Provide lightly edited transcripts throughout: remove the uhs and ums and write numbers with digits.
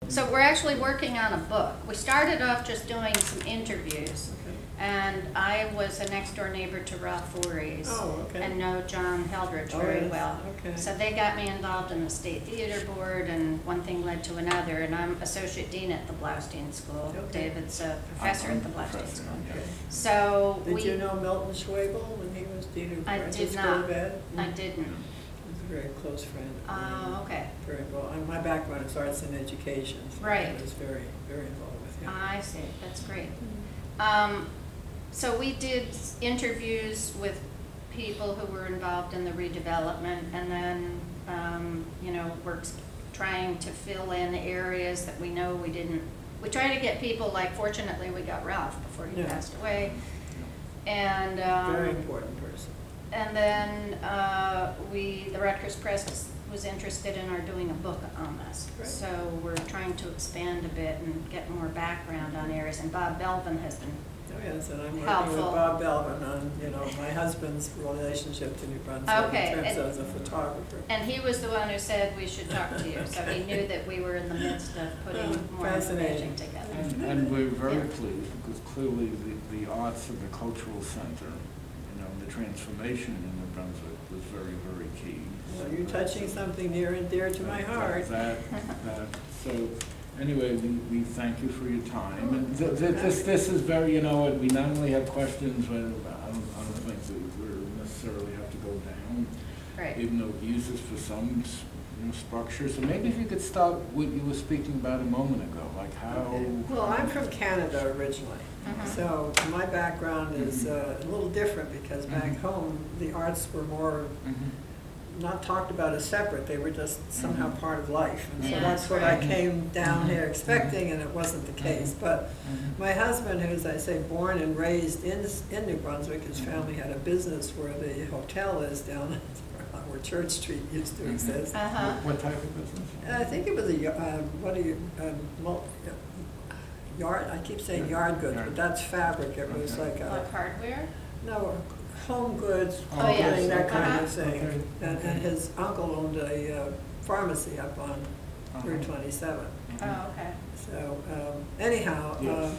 So we're actually working on a book. We started off just doing some interviews. And I was a next door neighbor to Ralph Voorhees. Oh, okay. And know John Heldridge very yes. well. Okay. So they got me involved in the State Theater Board, and one thing led to another, and I'm Associate Dean at the Blaustein School. Okay. David's a professor at the Blaustein School. Okay. So Did you know Milton Schwabel when he was Dean of I Graduate did School not. of Ed? I didn't. He was a very close friend. Oh, okay. Very well. My background is arts and education. So Right. I was very, very involved with him. I see. That's great. So we did interviews with people who were involved in the redevelopment, and then, you know, we're trying to fill in areas that we know we didn't. We try to get people, like, fortunately we got Ralph before he passed away. And very important person. And then the Rutgers Press was interested in our doing a book on this. Right. So we're trying to expand a bit and get more background on areas. And Bob Belvin has been Oh yes, and I'm working helpful. with Bob Belvin on, you know, my husband's relationship to New Brunswick Okay. in terms as a photographer. And he was the one who said we should talk to you, so he knew that we were in the midst of putting more information together. And we're very pleased, because clearly the arts of the cultural center, you know, the transformation in New Brunswick was very, very key. Well, you're touching something near and dear to my heart. So anyway, we thank you for your time. And this is very, you know, we not only have questions, but I don't think we necessarily have to go down. Right. Even though we use this for some, you know, structure. So maybe if you could start what you were speaking about a moment ago, like how. Okay. Well, I'm from Canada originally, so my background is a little different, because back home the arts were more not talked about as separate. They were just somehow part of life, and so Yeah, that's what right. I came down here expecting, and it wasn't the case. But my husband, who's, I say, born and raised in New Brunswick, his family had a business where the hotel is down where Church Street used to exist. What type of business? I think it was yard. I keep saying yard goods, but that's fabric. It was like a Like hardware? no. Home goods, Oh, yes. clothing, that kind of thing. Okay. And his uncle owned a pharmacy up on Route 27. Oh, okay. So anyhow, Yes.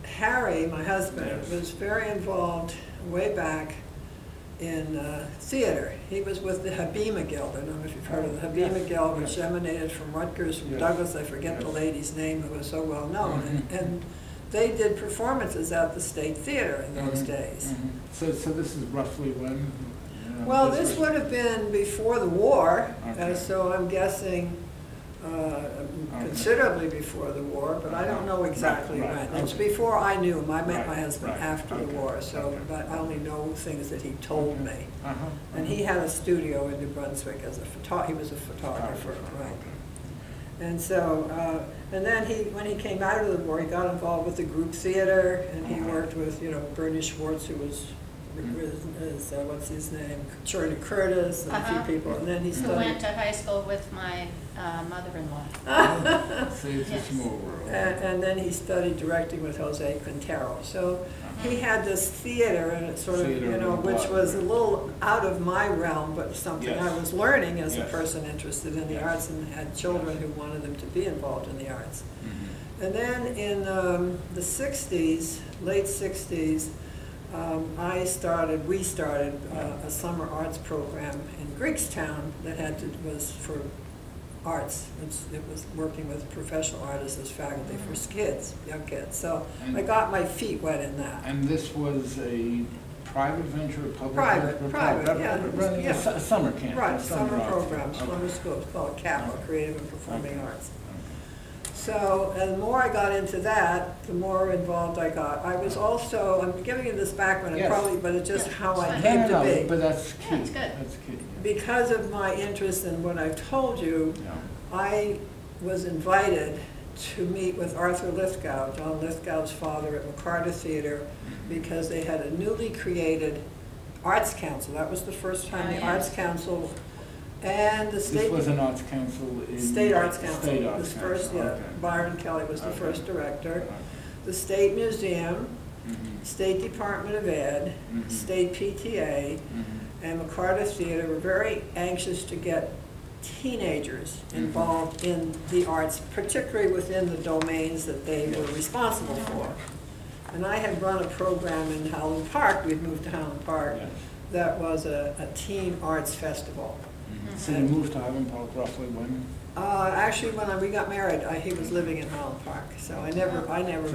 Harry, my husband, Yes. was very involved way back in theater. He was with the Habima Guild. I don't know if you've heard of the Habima Yes. Guild, which Yes. emanated from Rutgers, from Yes. Douglas. I forget the Yes. lady's name who was so well known. And they did performances at the State Theater in those days. So this is roughly when? Well, this would have been before the war, Okay. so I'm guessing considerably before the war, but I don't know exactly Right, when. It's okay. before I knew him. I met Right, my husband right, after the okay, war, so okay. but I only know things that he told me. And he had a studio in New Brunswick as he was a photographer, right? And so, and then when he came out of the war, he got involved with the group theater, and he worked with, you know, Bernie Schwartz, who was, what's his name, Shirley Curtis, and a few people, and then he Who studied. went to high school with my mother-in-law. See, it's a small world. And then he studied directing with Jose Quintero. So he had this theater, and it sort of, Theater you know, and which what? was a little out of my realm, but something Yes. I was learning as a Yes. person interested in the Yes. arts and had children who wanted them to be involved in the arts. And then in the 60s, late 60s, we started a summer arts program in Griggstown that was for arts. It was working with professional artists as faculty for kids, young kids. So I got my feet wet in that. And this was a private venture, a public Private, venture? private, yeah. Running Yeah. a summer camp? Right, a summer arts programs, camp. summer Okay. school, it's called CAPA, Okay. Creative and Performing Okay. Arts. So, and the more I got into that, the more involved I got. I was also, I'm giving you this background, Yes. but it's just how I Fine. came to be. But that's key. Yeah, it's good. That's key. Because of my interest in what I've told you, Yeah. I was invited to meet with Arthur Lithgow, John Lithgow's father at McCarter Theater, because they had a newly created Arts Council. That was the first time the Arts Council and the state... This was an arts council in... State Arts Council. State Arts The first, Council, yeah. okay. Byron Kelly was the Okay. first director. Okay. The State Museum, Mhm. State Department of Ed, Mhm. State PTA, Mhm. and McCarter Theater were very anxious to get teenagers involved in the arts, particularly within the domains that they were responsible for. And I had run a program in Highland Park, we'd moved to Highland Park, that was a teen arts festival. So you moved to Highland Park roughly when? Actually, when we got married, he was living in Highland Park, so I never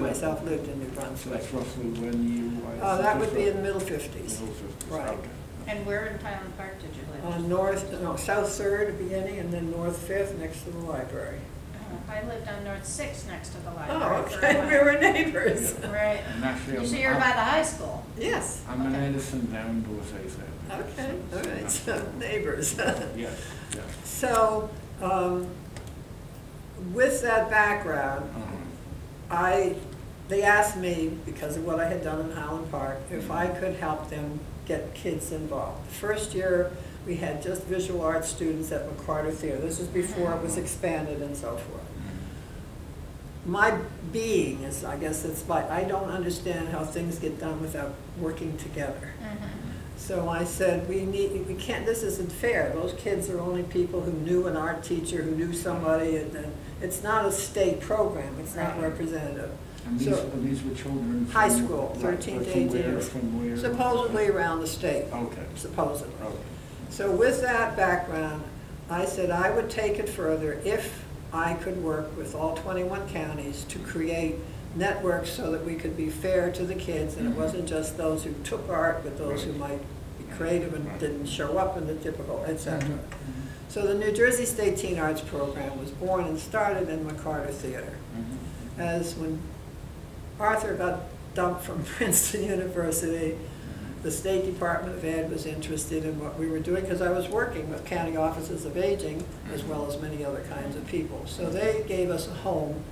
myself lived in New So Brunswick. that's roughly when you? That would be in the middle 50s. Middle 50s, Right. okay. And where in Highland Park did you live? South 3rd at the beginning, and then North 5th next to the library. I lived on North 6th next to the Oh, library. for a okay, while. we were neighbors. Right. And actually, So you're by the high school? Yes. I'm an Edison down North 8th Avenue. Okay, all right, so neighbors. Yes, yes. So, with that background, they asked me, because of what I had done in Highland Park, if I could help them get kids involved. The first year, we had just visual arts students at McCarter Theater. This was before it was expanded and so forth. My being is, I guess it's like, I don't understand how things get done without working together. So I said, we can't, this isn't fair. Those kids are only people who knew an art teacher, who knew somebody, and it's not a state program, it's not representative. And these were children from? High school, 13 to 18 years. From where? Supposedly around the state. Okay. Supposedly. Okay. So with that background, I said I would take it further if I could work with all 21 counties to create networks so that we could be fair to the kids, and it wasn't just those who took art, but those who might be creative and didn't show up in the typical, etc. So the New Jersey State Teen Arts Program was born and started in McCarter Theater. As when Arthur got dumped from Princeton University, the State Department of Ed was interested in what we were doing, because I was working with county offices of aging as well as many other kinds of people. So they gave us a home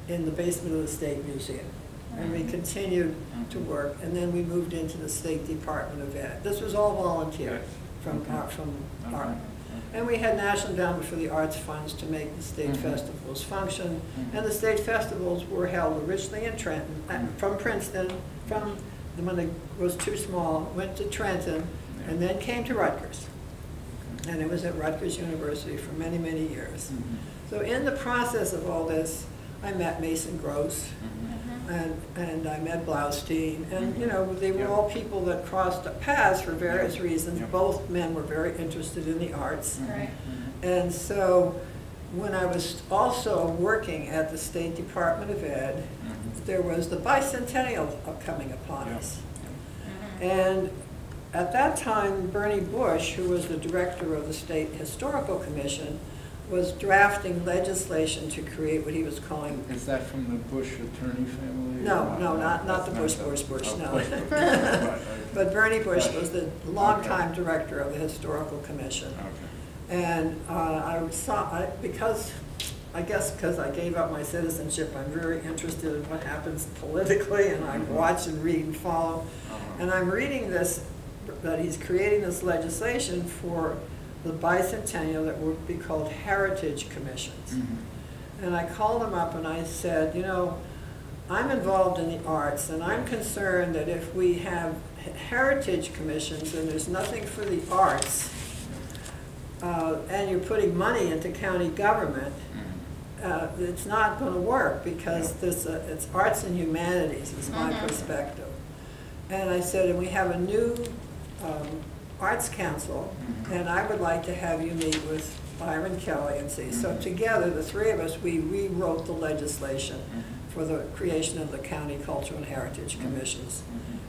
in the basement of the State Museum. And we continued to work, and then we moved into the State Department of Ed. This was all volunteer from art. And we had National Endowment for the Arts funds to make the state festivals function. And the state festivals were held originally in Trenton, from Princeton, when it was too small, went to Trenton, and then came to Rutgers. And it was at Rutgers University for many, many years. So in the process of all this, I met Mason Gross, and I met Blaustein, and you know, they were all people that crossed paths for various reasons. Both men were very interested in the arts. And so when I was also working at the State Department of Ed, there was the bicentennial coming upon us. And at that time, Bernie Busch, who was the director of the State Historical Commission, was drafting legislation to create what he was calling... Is that from the Bush attorney family? No, not the Bush, no. But Bernie Busch was the longtime director of the Historical Commission. And I saw, because I gave up my citizenship, I'm very interested in what happens politically, and I watch and read and follow. And I'm reading this, that he's creating this legislation for the bicentennial that would be called heritage commissions. And I called him up and I said, you know, I'm involved in the arts, and I'm concerned that if we have heritage commissions and there's nothing for the arts, and you're putting money into county government, it's not going to work, because it's arts and humanities is my perspective. And I said, and we have a new Arts Council, and I would like to have you meet with Byron Kelly and see. So together, the three of us, we rewrote the legislation for the creation of the County Cultural and Heritage Commissions.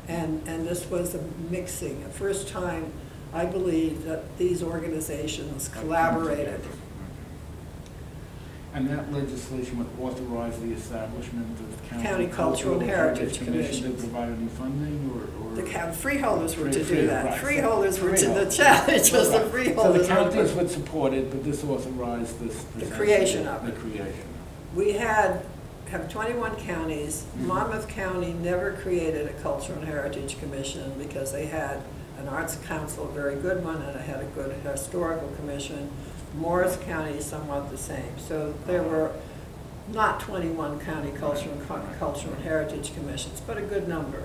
And this was a mixing, the first time I believe that these organizations collaborated. And that legislation would authorize the establishment of County Cultural and Heritage Commission to provide any funding, or? The freeholders were to do that. Freeholders were to, the challenge was the freeholders. So the counties would support it, but this authorized this. The creation of it. The creation. We have 21 counties. Monmouth County never created a Cultural and Heritage Commission because they had an Arts Council, a very good one, and it had a good Historical Commission. Morris County is somewhat the same. So there were not 21 county cultural and heritage commissions, but a good number.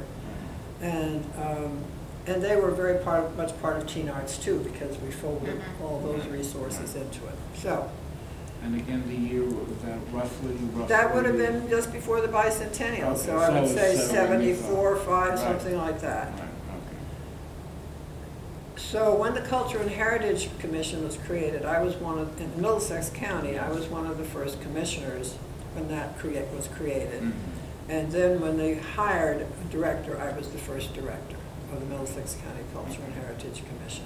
And And they were very much part of Teen Arts too, because we folded all those resources into it. So. And again, the year, was that roughly? That would have been just before the bicentennial, Okay, so I would so say 74, 5, right. something like that. Right, okay. So when the Culture and Heritage Commission was created, I was in Middlesex County, I was one of the first commissioners when that was created. Mm-hmm. And then when they hired a director, I was the first director of the Middlesex County Culture and Heritage Commission.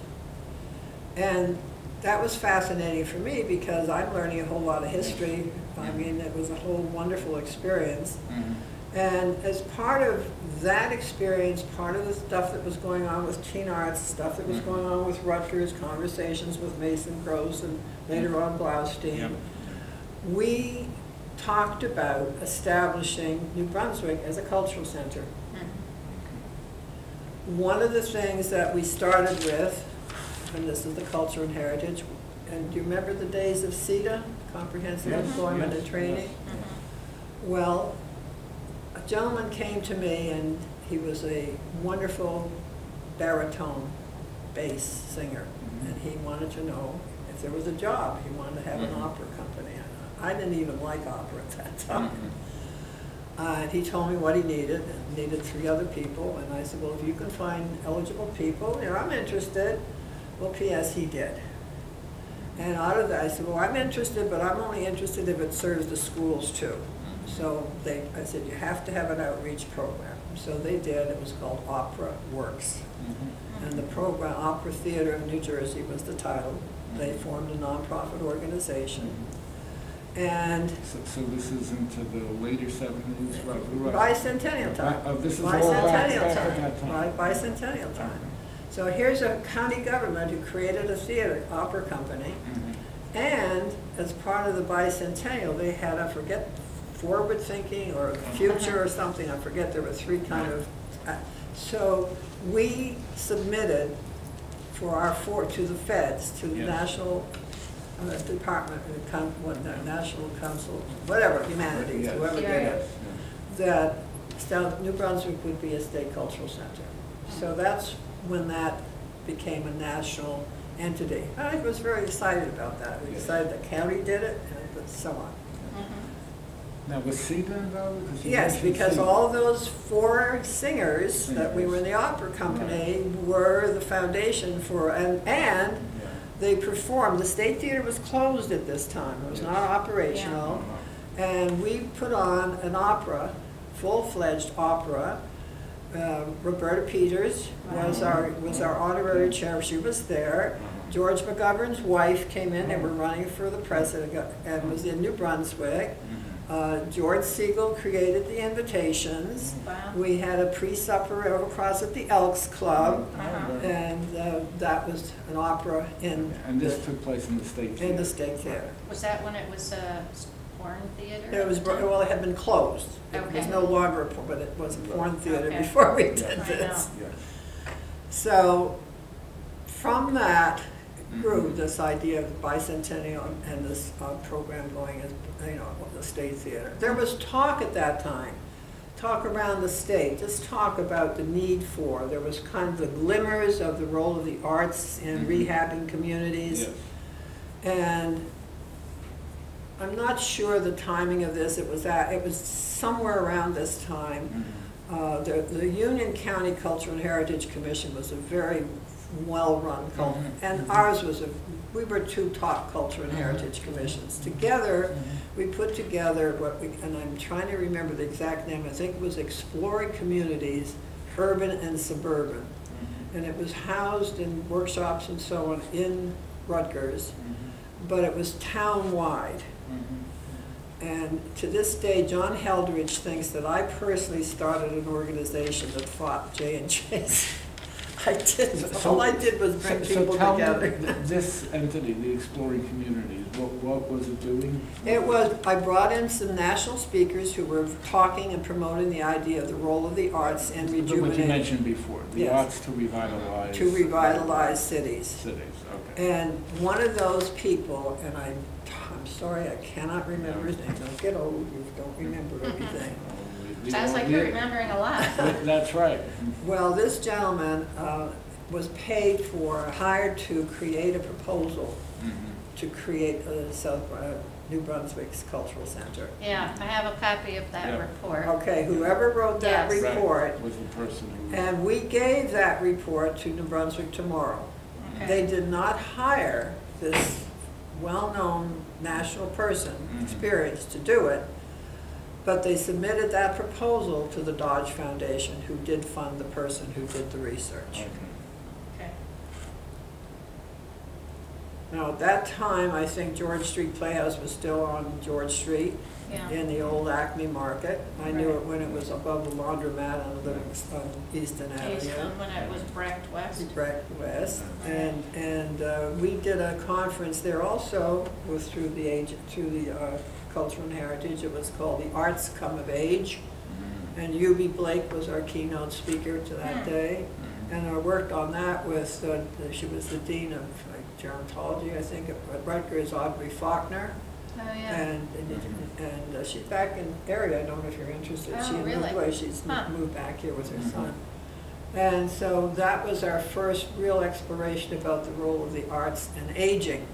And that was fascinating for me because I'm learning a whole lot of history. I mean, it was a whole wonderful experience. Mm-hmm. And as part of that experience, part of the stuff that was going on with Teen Arts, stuff that was going on with Rutgers, conversations with Mason Gross and later on Blaustein, Yep. we talked about establishing New Brunswick as a cultural center. One of the things that we started with, and this is the Culture and Heritage, and do you remember the days of CETA, Comprehensive Employment and Training? Well, a gentleman came to me and he was a wonderful baritone bass singer, and he wanted to know if there was a job. He wanted to have an opera company. I didn't even like opera at that time. And he told me what he needed, and needed 3 other people, and I said, well, if you can find eligible people, you know, I'm interested. Well, P.S. he did. And out of that, I said, well, I'm interested, but I'm only interested if it serves the schools too. So I said, you have to have an outreach program. So they did. It was called Opera Works. And the program, Opera Theater of New Jersey was the title. They formed a nonprofit organization. And so this is into the later 70s, right? Bicentennial time. This is all back Bicentennial at that time. time. Right, bicentennial time. So here's a county government who created a theater, opera company, and as part of the bicentennial, they had, I forget, forward thinking or future or something, I forget, there were 3 kind of, so we submitted for our to the feds, to the National Department, National Council, whatever, Humanities, whoever did it, that New Brunswick would be a state cultural center. So that's when that became a national entity. I was very excited about that. We decided the county did it, and so on. Now, was CETA involved? Yes, because all those 4 singers that we were in the opera company were the foundation for, and they performed. The State Theater was closed at this time. It was not operational. And we put on an opera, full-fledged opera. Roberta Peters was our honorary chair. She was there. George McGovern's wife came in. They were running for the president and was in New Brunswick. George Siegel created the invitations. Wow. We had a pre-supper over across at the Elks Club, and that was an opera in. And this took place in the State Theater. In the State Theater. Was that when it was a porn theater? It was, well, it had been closed. It was no longer a porn, but it was a porn theater before we did this. So from that grew this idea of the bicentennial and this program going as, you know, the State Theater. There was talk at that time, talk around the state, just talk about the need for, there was kind of the glimmers of the role of the arts in rehabbing communities. And I'm not sure the timing of this, it was somewhere around this time. The Union County Culture and Heritage Commission was a very well-run culture, and ours was we were 2 top culture and heritage commissions. Together, we put together and I'm trying to remember the exact name, I think it was Exploring Communities, Urban and Suburban. And it was housed in workshops and so on in Rutgers, but it was town-wide. And to this day, John Heldridge thinks that I personally started an organization that fought J&J's. I didn't. All I did was bring people together. This entity, the Exploring Communities, what was it doing? It was, I brought in some national speakers who were talking and promoting the idea of the role of the arts and rejuvenating. What you mentioned before, the arts to revitalize. To revitalize cities. Cities, okay. And one of those people, and I'm sorry, I cannot remember his name. Don't get old, you don't remember everything. Sounds like you're remembering a lot. That's right. Well, this gentleman was paid for, hired to create a proposal to create New Brunswick's Cultural Center. Yeah, I have a copy of that report. Okay, whoever wrote that Yes. report, Was the person who. and we gave that report to New Brunswick Tomorrow. Okay. They did not hire this well-known national person, experienced, to do it, but they submitted that proposal to the Dodge Foundation, who did fund the person who did the research. Okay. Okay. Now, at that time, I think George Street Playhouse was still on George Street Yeah. in the old Acme Market. I knew Right. it when it was above the laundromat on Easton Avenue. Easton, when it was Brecht West. Brecht West, and we did a conference there also with through the Cultural and Heritage. It was called the Arts Come of Age, and U.B. Blake was our keynote speaker to that day, and I worked on that with she was the dean of gerontology, I think, at Rutgers, Audrey Faulkner. Oh, yeah. And she's back in the area. I don't know if you're interested. Oh, She moved really? away. She's Huh. moved back here with her son. And so that was our first real exploration about the role of the arts and aging,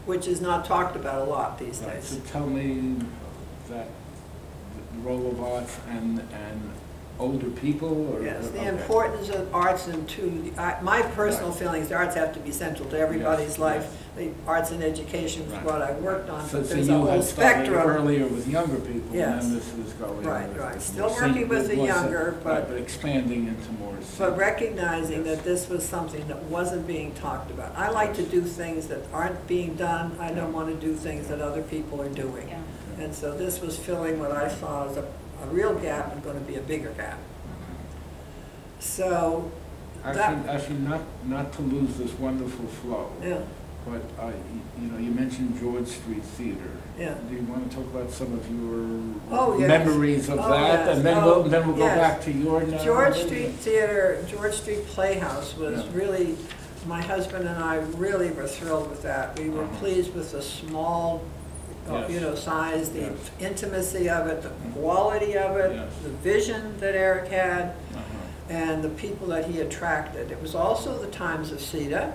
which is not talked about a lot these Right, days. so tell me that the role of arts and older people, or? Yes, the okay. importance of arts and my personal Right. feelings, the arts have to be central to everybody's Yes, life. yes. The arts and education is Right. what I worked on, So but so there's a you whole had started spectrum. earlier with younger people, Yes. and then this is going. Right, with right. more Still sen- working with the more sen- younger, right, but- but expanding into more. But recognizing that this was something that wasn't being talked about. I like to do things that aren't being done. I don't want to do things that other people are doing. Yeah. And so this was filling what I saw as a real gap and going to be a bigger gap. So, Actually, not to lose this wonderful flow, yeah, but, you mentioned George Street Theater. yeah. Do you want to talk about some of Oh, your yes. memories of Oh, that? yes. And then Oh, we'll go yes. back to your. George Street Theater, George Street Playhouse was Yeah. really, my husband and I really were thrilled with that. We were pleased with the small, Yes. size, the Yes. intimacy of it, the quality of it, Yes. the vision that Eric had, Uh-huh. and the people that he attracted. It was also the times of CETA,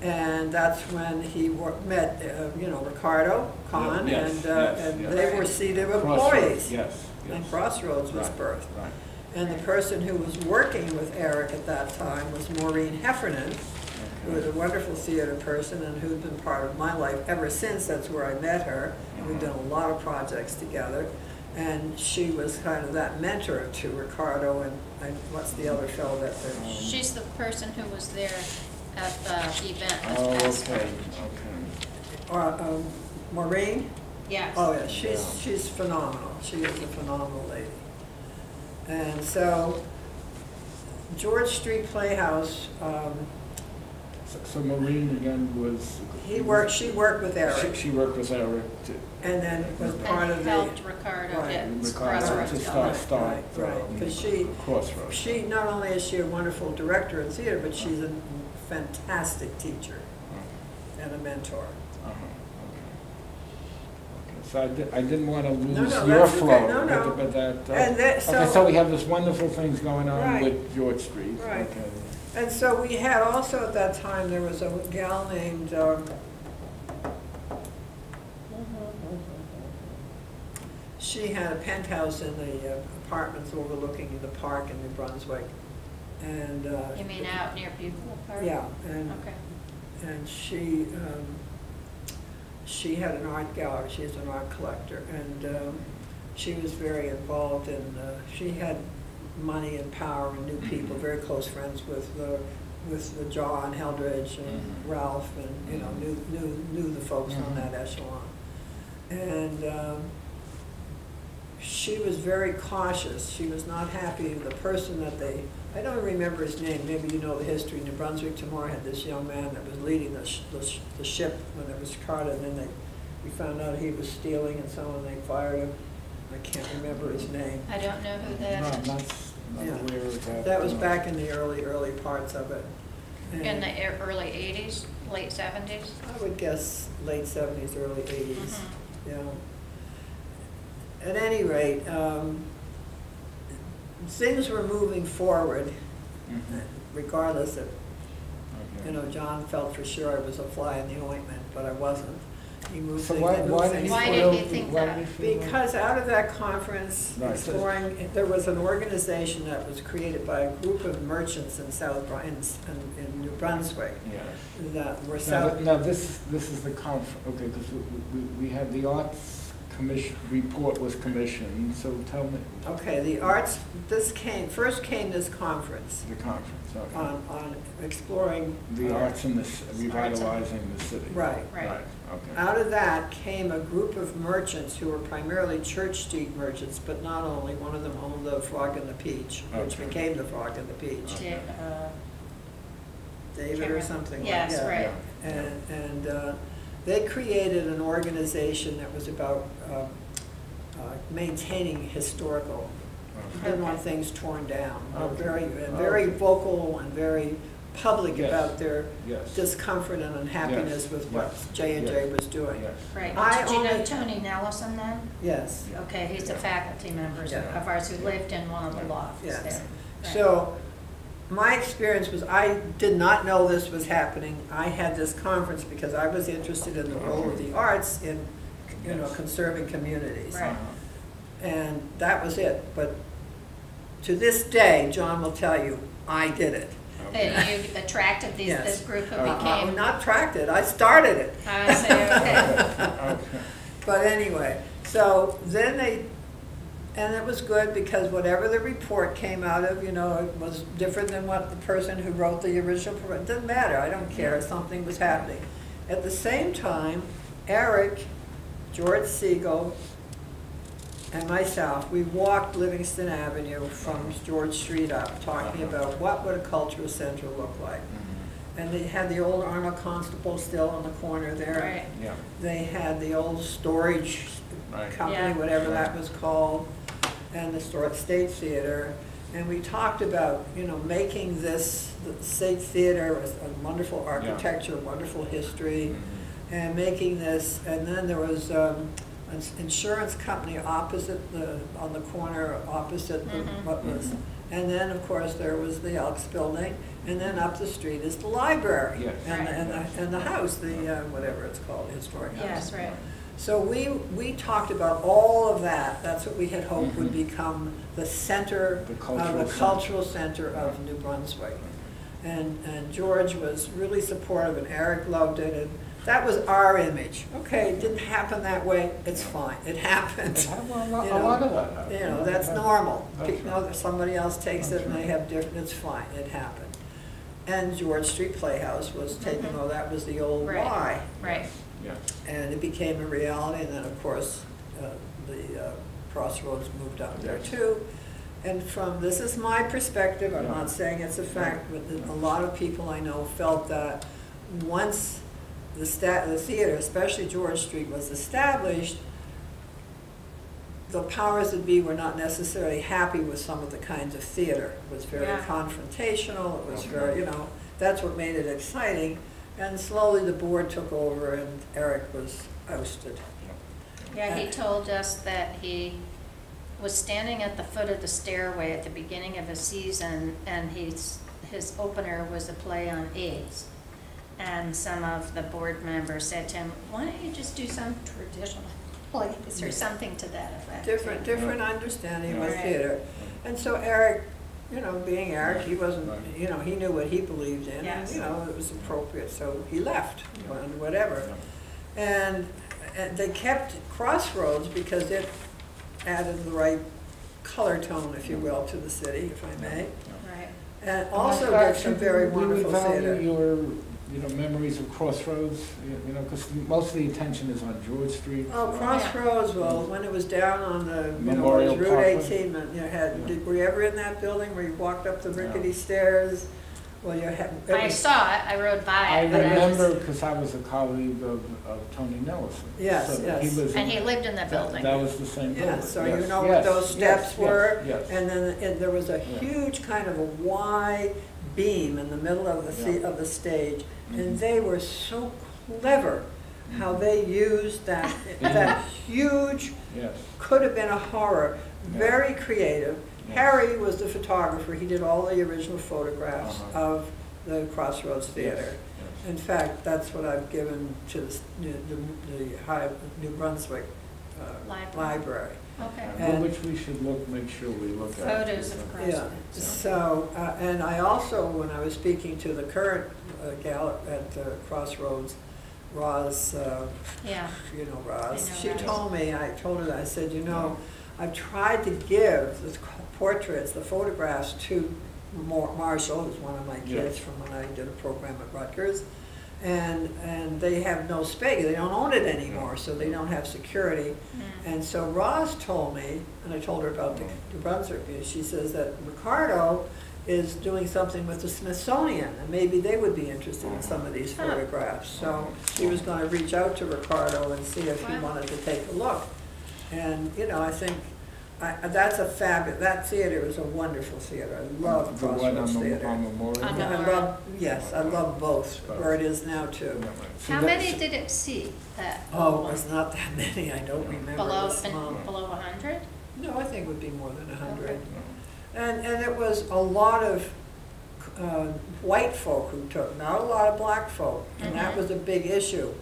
and that's when he met, Ricardo Kahn, Yes, and yes, yes. they were CETA Crossroads, employees. yes, And yes. Crossroads was Right, birthed. Right. And the person who was working with Eric at that time was Maureen Heffernan, who was a wonderful theater person and who'd been part of my life ever since. That's where I met her. And we've done a lot of projects together. And she was kind of that mentor to Ricardo and what's the other fellow that they're... She's the person who was there at the event Oh, this past okay, spring. okay. Maureen? Yes. Oh, yeah, she's phenomenal. She is a phenomenal lady. And so, George Street Playhouse, So Maureen again was. she worked with Eric, She worked with Eric to. and then was part of And the... helped Ricardo Right. get Ricardo Crossroads to going. start. Right, 'cause she- Crossroads. She, not only is she a wonderful director in theater, but she's a fantastic teacher and a mentor. Uh-huh, okay. So I didn't want to lose no, your that's okay. flow. No, no. But that. And that- Okay, so we have this wonderful things going on Right. with George Street. Right. Okay. And so we had also at that time, there was a gal named, she had a penthouse in the apartments overlooking the park in New Brunswick. And, You mean out near Bugle Park? yeah, and Okay. and she had an art gallery. She's an art collector, and she was very involved in. She had money and power and knew people. Very close friends with John Heldridge and Ralph, and knew the folks on that echelon. And she was very cautious. She was not happy. The person that I don't remember his name, maybe you know the history. New Brunswick Tomorrow had this young man that was leading the ship when it was chartered, and then we found out he was stealing and so on, they fired him. I can't remember his name. I don't know who that is. Not Yeah. aware of that. That was back in the early parts of it. In the early 80s, late 70s? I would guess late 70s, early 80s, yeah. at any rate, things were moving forward, regardless of, Okay. you know, John felt for sure I was a fly in the ointment, but I wasn't. He moved So things. why he moved did things he Why forward. did he think why that? did he feel that? Because out of that conference, Right. exploring, there was an organization that was created by a group of merchants in in New Brunswick Yes. that were Now, South. now this is the okay, because we had the arts commission, report was commissioned, so tell me. Okay, the arts, first came this conference The conference, okay. on exploring. The arts and revitalizing the city. Right. Right. Okay. Out of that came a group of merchants who were primarily Church Street merchants, but not only. One of them owned the Frog and the Peach, which Okay. became the Frog and the Peach. Okay. David or Cameron. something like Yes, that. right. And they created an organization that was about maintaining historical. Okay. Didn't want Okay. things torn down. They were Okay. very Okay. vocal and very public Yes. about their Yes. discomfort and unhappiness Yes. with what Yes. J&J Yes. was doing. Yes. Right. I Did you know only- Tony Nelson then? Yes. Yeah. Okay, he's a faculty member Yeah. of ours who lived in one of the Right. lofts Yes. there. Right. So my experience was I did not know this was happening. I had this conference because I was interested in the role of the arts in, you know, Yes. conserving communities. Right. And that was it. But to this day, John will tell you, I did it. Okay. That you attracted Yes. this group who Okay. became. Not attracted, I started it. I see, okay. Okay. But anyway, so then and it was good because whatever the report came out of, you know, it was different than what the person who wrote the original, it didn't matter, I don't care, something was happening. At the same time, Eric, George Siegel, and myself, we walked Livingston Avenue from George Street up, talking about what would a cultural center look like. And they had the old Arnold Constable still on the corner there. Right. Yeah. They had the old storage Right. company, Yeah. whatever that was called, and the State Theater. And we talked about, you know, making this, the State Theater was a wonderful architecture, wonderful history, and making this, and then there was an insurance company opposite on the corner opposite what was, and then of course there was the Elks Building, and then up the street is the library. Yes. And the house, whatever it's called, historic house. Yes, right. So we talked about all of that. That's what we had hoped would become the center, The the cultural center of New Brunswick. And George was really supportive, and Eric loved it, and that was our image. Okay, it didn't happen that way, it's fine, it happened. It happened a You know, lot of that happened. You know, that's normal. That's You know, somebody else takes it and they have different, it's fine, it happened. And George Street Playhouse was taken, oh, that was the old Right. lie. Right. Yes. And it became a reality, and then, of course, the Crossroads moved up there Yes. too. And this is my perspective, I'm Yeah. not saying it's a fact, but a lot of people I know felt that once the theater, especially George Street, was established, the powers that be were not necessarily happy with some of the kinds of theater. It was very Yeah. confrontational, it was Okay. very, you know, that's what made it exciting. And slowly the board took over and Eric was ousted. Yeah, he told us that he was standing at the foot of the stairway at the beginning of a season, and his opener was a play on AIDS. And some of the board members said to him, why don't you just do some traditional plays or something to that effect? Different understanding of Right. theater. And so Eric, you know, being Eric, he wasn't, Right. you know, he knew what he believed in, and, Yes. you know, it was appropriate, so he left, Yeah. and whatever. And they kept Crossroads because it added the right color tone, if you will, to the city, if I may. Right. And also did some very wonderful We theater. value your, you know, memories of Crossroads, you know, because most of the attention is on George Street. Oh, Crossroads, well, when it was down on the, you know, it Memorial was Route Parkway. 18, and you had, Yeah. were you ever in that building where you walked up the rickety stairs? Well, you had. it I was- saw it, I rode by I it, but remember, because I was a colleague of Tony Nelson. Yes, So yes. he was and he in- lived in the building. That was the same building. Yeah, so Yes, you know yes, what those yes, steps were? Yes, yes. And then there was a Yeah. huge kind of a wide beam in the middle of Yeah. of the stage, Mhm. and they were so clever how they used that, that huge, Yes. could have been a horror, Yeah. very creative. Yes. Harry was the photographer. He did all the original photographs Uh-huh. of the Crossroads Theater. Yes. In fact, that's what I've given to the New Brunswick Library. Okay. And- Which we should make sure we look at. Photos of Yeah, Crossroads. so, and I also, when I was speaking to the current gal at Crossroads, Roz, Yeah. you know Roz, I know she Roz. told me, I told her that, I said, you know, I've tried to give the portraits, the photographs to Marshall, who's one of my kids from when I did a program at Rutgers, and they have no space, they don't own it anymore, so they don't have security. And so Roz told me, and I told her about the Brunswick, she says that Ricardo is doing something with the Smithsonian, and maybe they would be interested in some of these photographs. So she was going to reach out to Ricardo and see if he wanted to take a look. And, you know, I think that's a fabulous, that theater is a wonderful theater. I love The one Crossroads Theater. on Memorial? On I love, yes, I love both, where it is now too. How many did it see? That Oh, it's not that many, I don't remember. below It was small. below 100? No, I think it would be more than 100. Okay. And it was a lot of white folk who took, not a lot of black folk, and that Mhm. was a big issue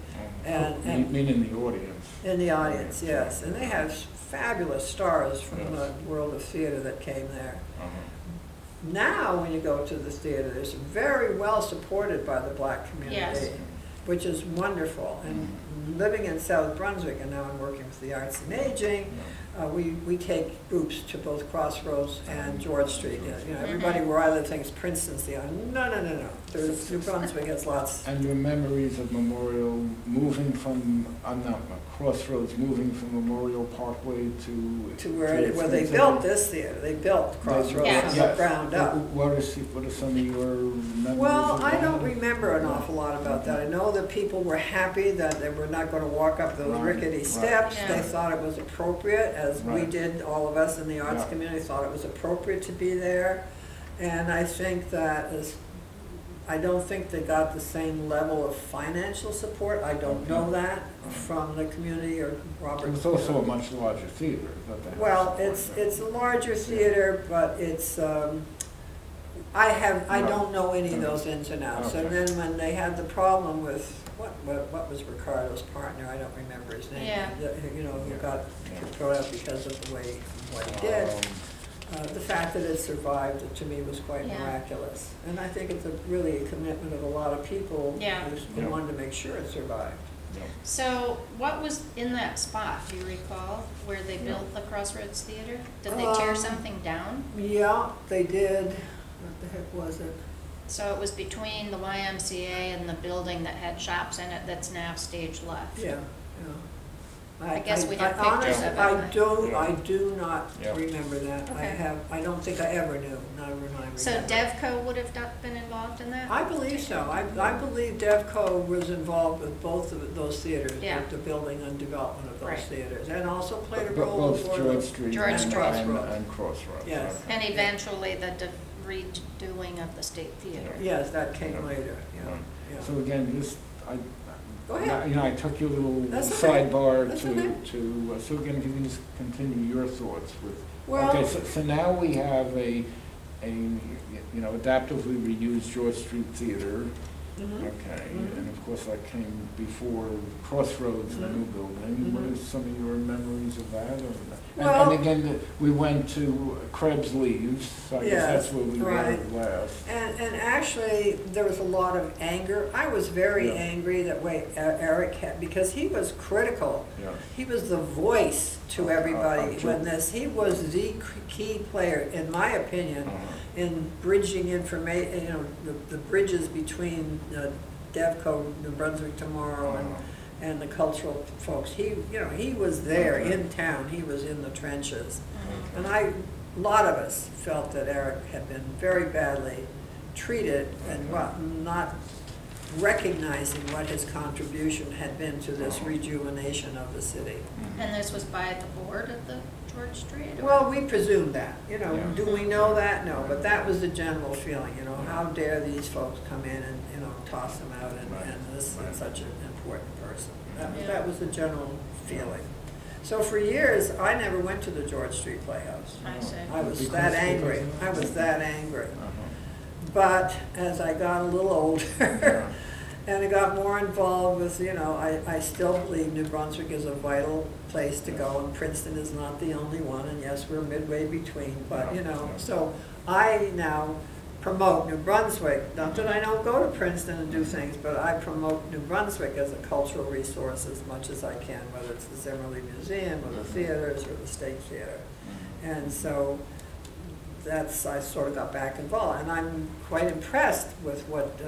and Meaning the audience. in the audience, yes. And they have fabulous stars from the world of theater that came there. Now, when you go to the theater, it's very well supported by the black community, Yes. which is wonderful. And living in South Brunswick, and now I'm working with the Arts and Aging, we take groups to both Crossroads and George Street. You know, everybody where I live thinks Princeton's the no. New Brunswick has lots. And your memories of Memorial moving from, Crossroads, moving from Memorial Parkway to Where they built this theater. They built Crossroads from the ground up. What are some of your memories? Well, of I that? don't remember an awful lot about that. I know that people were happy that they were not going to walk up those Right, rickety right. steps. Yeah. They thought it was appropriate, as we Right. did, all of us in the arts Yeah. community thought it was appropriate to be there. And I think that I don't think they got the same level of financial support. I don't know that from the community or Robert. It was also a much larger theater. That they had Well, support. it's a larger theater, but it's, I don't know any of those ins and outs. And Okay. then when they had the problem with, what was Ricardo's partner, I don't remember his name. Yeah. You know, who got thrown out because of the way, what he did. The fact that it survived, to me, was quite Yeah. miraculous. And I think it's really a commitment of a lot of people Yeah. who wanted to make sure it survived. So what was in that spot, do you recall, where they built the Crossroads Theater? Did they tear something down? Yeah, they did. What the heck was it? So it was between the YMCA and the building that had shops in it that's now stage left? Yeah. I guess we have pictures of it. I do not Yeah. remember that. Okay. I don't think I ever knew, not ever remember. So DevCo would have been involved in that? I believe so. I believe DevCo was involved with both of those theaters, Yeah. with the building and development of those Right. theaters, and also played a But role both for George Street George and Street. and Crossroads. Yes. right. And eventually the redoing of the State Theater? Yes, that came Yeah. later, Right. yeah. So again, Go ahead. I took you a little That's okay. sidebar That's to, okay. so again, if you can just continue your thoughts with. Well- Okay, so now we have a, adaptively reused George Street Theater. Mhm. Okay, Mhm. and of course that came before Crossroads, the new building. What Mhm. are some of your memories of that? Well- And again, we went to Krebs Leaves, so I guess Yes, that's where we were right. last. And actually, there was a lot of anger. I was very Yeah. angry that way Eric had, because he was critical. Yeah. He was the voice to everybody Sure. when this, he was the key player, in my opinion, in bridging information, the bridges between DevCo, New Brunswick Tomorrow, and the cultural folks. He was there in town, he was in the trenches. And a lot of us felt that Eric had been very badly treated and not recognizing what his contribution had been to this rejuvenation of the city. And this was by the board of the George Street? or- Well, we presume that, Yeah. do we know that? No, but that was the general feeling, how dare these folks come in and, toss them out and this is such an important person. That was the general feeling. So for years, I never went to the George Street Playhouse. I see. I was that angry. I was that angry. But as I got a little older, and I got more involved with, you know, I still believe New Brunswick is a vital place to go, and Princeton is not the only one, and yes, we're midway between, but, you know, so I now promote New Brunswick. Not that I don't go to Princeton and do things, but I promote New Brunswick as a cultural resource as much as I can, whether it's the Zimmerly Museum or the theaters or the State Theater. And so that's, I sort of got back involved, and I'm quite impressed with what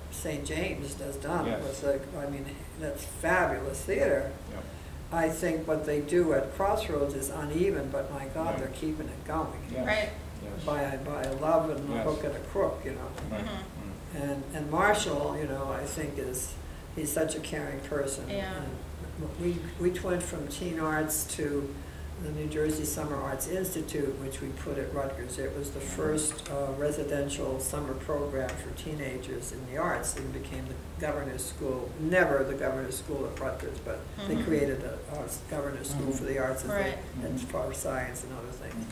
St. James has done. With I mean, that's fabulous theater. Yep. I think what they do at Crossroads is uneven, but my God, they're keeping it going. Yes. Right. Yes. By a love and a hook and a crook, you know. Right. And Marshall, you know, I think he's such a caring person. Yeah. And we went from teen arts to the New Jersey Summer Arts Institute, which we put at Rutgers. It was the first residential summer program for teenagers in the arts, and became the governor's school. Never the governor's school at Rutgers, but they created a governor's school for the arts and for science and other things.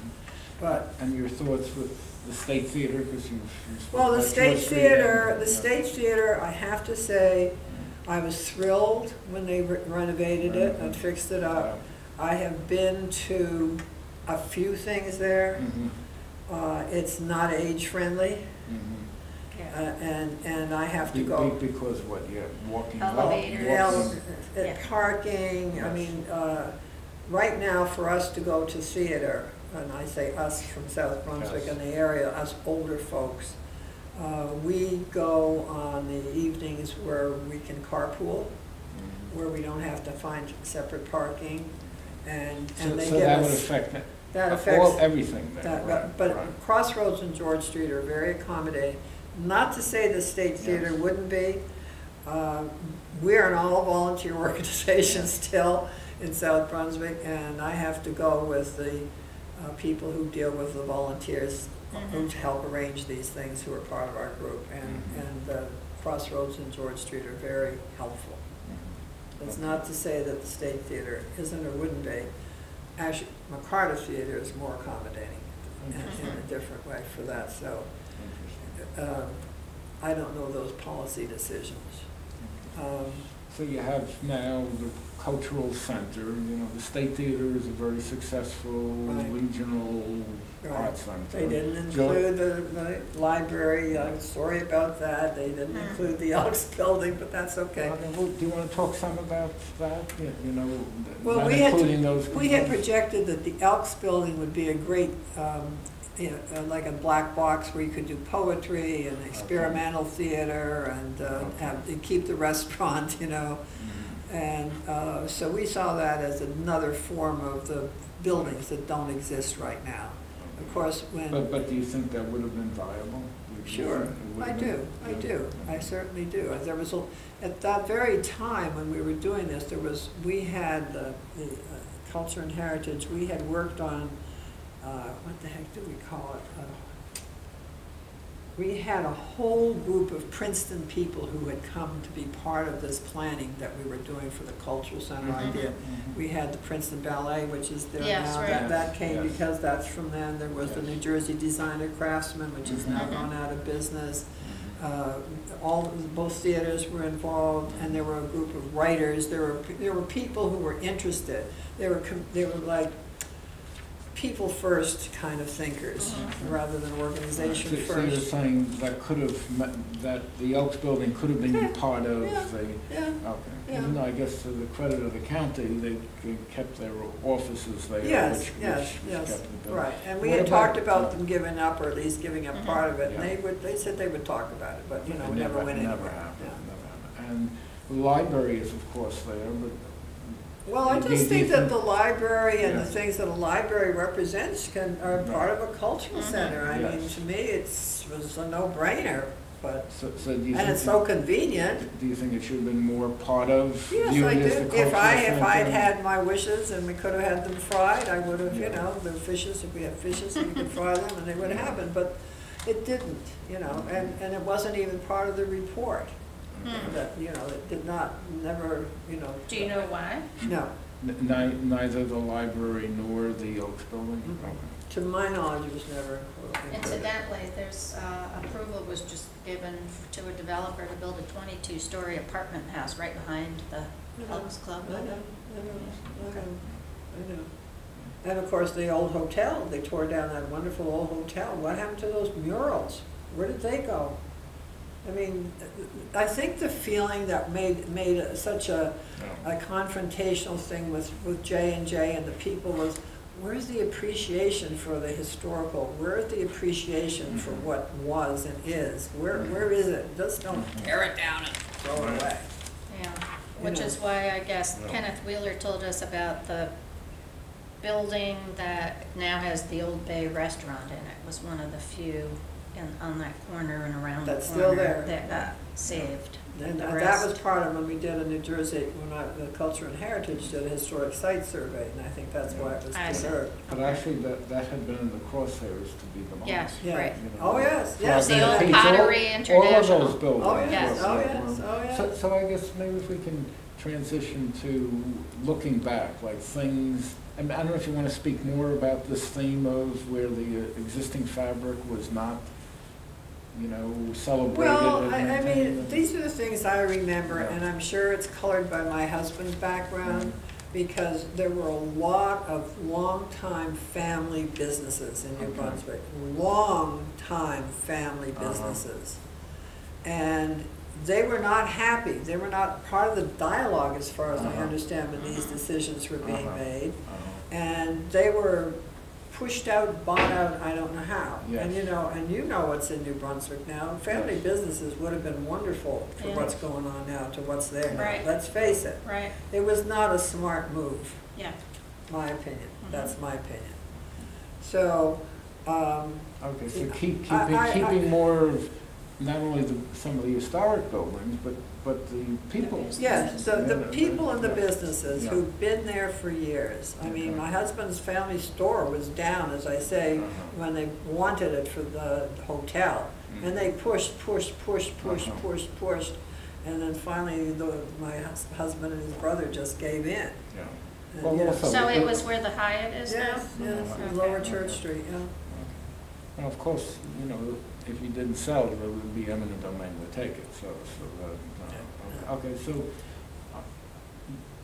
But and your thoughts with the State Theater, because well, the State Theater, I have to say, I was thrilled when they renovated it and fixed it up. I have been to a few things there. It's not age friendly, and I have to go because what you're walking elevators, parking. Yes. I mean, right now for us to go to theater, and I say us from South Brunswick and the area, us older folks, we go on the evenings where we can carpool, where we don't have to find separate parking. And they so give that us, would affect that affects everything there. But Crossroads and George Street are very accommodating. Not to say the State Theater wouldn't be. We're an all-volunteer organization still in South Brunswick, and I have to go with the people who deal with the volunteers who help arrange these things, who are part of our group. And Crossroads and George Street are very helpful. It's not to say that the State Theater isn't or wouldn't be. Actually, McCarter Theater is more accommodating in a different way for that. So I don't know those policy decisions. So you have now the Cultural Center. You know, the State Theater is a very successful regional arts center. They didn't include the library. I'm sorry about that. They didn't include the Elks building, but that's okay. Do you want to talk some about that? You know, well, not we including those. We had projected that the Elks building would be a great, you know, like a black box where you could do poetry and experimental theater and keep the restaurant, you know. And so we saw that as another form of the buildings that don't exist right now. Of course, when... But do you think that would have been viable? Sure, I do. I certainly do. There was at that very time when we were doing this, we had the Culture and Heritage. We had worked on what the heck do we call it? We had a whole group of Princeton people who had come to be part of this planning that we were doing for the Cultural Center idea. We had the Princeton Ballet, which is there now. Right. That came because that's from then. There was the New Jersey Designer Craftsman, which is now gone out of business. Both theaters were involved, and there were a group of writers. There were people who were interested. They were like people first kind of thinkers rather than organization first. So you're saying that the Elks building could have been part of the... Okay. No, I guess to the credit of the county, they kept their offices there. Yes. Right. And we had talked about them giving up, or at least giving up part of it. And they said they would talk about it, but, you know, never went anywhere. Never happened. And the library is, of course, there, but... Well, I just think that the library and the things that a library represents are part of a cultural center. I mean, to me, it was a no-brainer. But so do you and it's so convenient. Do you think it should have been more part of? Yes, I do. If I had had my wishes and we could have had them fried, I would have. You know, the fishes. If we had fishes, we could fry them, and they would have happened. But it didn't. You know, and it wasn't even part of the report. that, that did not, never, Do you know why? No. Neither the library nor the Oaks building? Mhm. Okay. To my knowledge, it was never included. Incidentally, there's, approval was just given to a developer to build a 22-story apartment house right behind the Elks Club. I know. And of course, the old hotel, they tore down that wonderful old hotel. What happened to those murals? Where did they go? I mean, I think the feeling that made such a confrontational thing with J&J and the people was, where's the appreciation for the historical? Where's the appreciation for what was and is? Where is it? Just don't tear it down and throw it away. Yeah, which is why I guess Kenneth Wheeler told us about the building that now has the Old Bay restaurant in it. Was one of the few on that corner and around That's the corner still there. that got saved. And The that rest- was part of when we did in New Jersey, the Culture and Heritage did a historic site survey, and I think that's why it was I see. preserved. But actually, that had been in the crosshairs to be demolished. Yes, Yeah. right. Oh, yes, So yes. I mean, The old it's all- Pottery All International. of those buildings. Oh, yes, were- oh, were- yes, oh, yes. So I guess maybe if we can transition to looking back, like things, I mean, I don't know if you want to speak more about this theme of where the existing fabric was not, celebrated. Well, and I mean, maintained. these are the things I remember, Yeah. and I'm sure it's colored by my husband's background, because there were a lot of long-time family businesses in New Okay. Brunswick, long-time family businesses. And they were not happy, they were not part of the dialogue, as far as I understand, when these decisions were being made. And they were pushed out, bought out, I don't know how. Yes. And you know what's in New Brunswick now. Family Yes. businesses would have been wonderful for Yeah. what's going on now to what's there now. Right. Let's face it. Right, It was not a smart move, yeah. my opinion. Mhm. That's my opinion. So, Okay, so I- keeping more of not only some of the historic buildings, but the people. yes, so the Yeah, people and the yeah. businesses Yeah. who've been there for years. I mean, Okay. my husband's family store was down, as I say, Uh-huh. when they wanted it for the hotel. And they pushed, Uh-huh. and then finally, my husband and his brother just gave in. Yeah. And, Well, you know, also- So it was where the Hyatt is now? Yes, yes, Okay. Lower Church Street, yeah. And of course, if you didn't sell it, it would be eminent domain to take it, okay, so,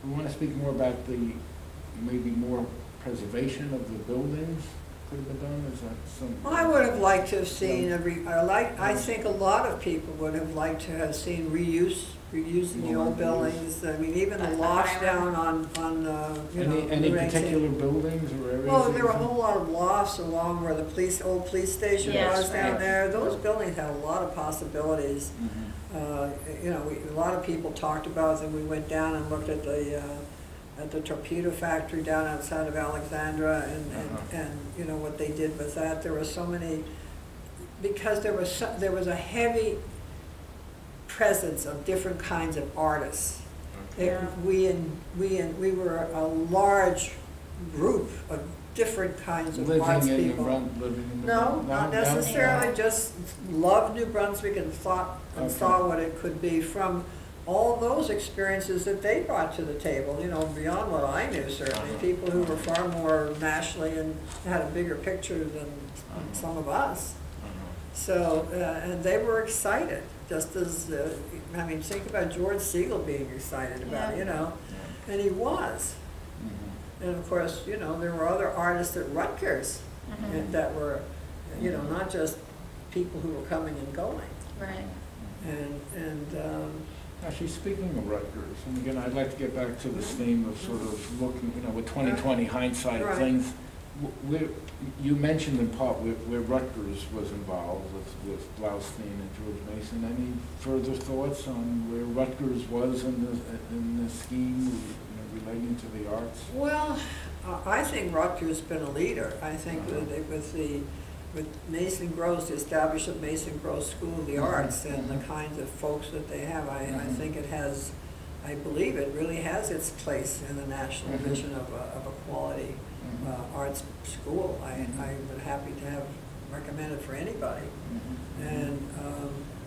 we want to speak more about maybe more preservation of the buildings could have been done, is that some? I would have liked to have seen, I think a lot of people would have liked to have seen reusing the old buildings. I mean, even the Like the lofts highway. down on, Any Route 18. particular buildings or areas? Well, that there were a you think- whole lot of lofts along where the old police station Yes, was down right. there. Those buildings had a lot of possibilities. Mhm. A lot of people talked about them. We went down and looked at the torpedo factory down outside of Alexandra and what they did with that. There were so many, because there was a heavy presence of different kinds of artists. Yeah. We were a large group of different kinds of arts Living in the people. living in the. No, not down- necessarily, just loved New Brunswick and thought and Okay. saw what it could be from all those experiences that they brought to the table, beyond what I knew certainly. People who were far more nationally and had a bigger picture than some of us. So, and they were excited, just as, think about George Siegel being excited about it, and he was. Mhm. And of course, there were other artists at Rutgers Mhm. that were, not just people who were coming and going. Right. Actually, speaking of Rutgers, and again, I'd like to get back to this theme of sort of looking, with 20/20 hindsight Right. things. You mentioned in part where Rutgers was involved with Blaustein and George Mason. Any further thoughts on where Rutgers was in the scheme relating to the arts? Well, I think Rutgers has been a leader. I think with Mason Gross, the establishment of Mason Gross School of the Arts and the kinds of folks that they have, I think it has, I believe it really has its place in the national vision of a quality arts school. I would happy to have recommended for anybody. And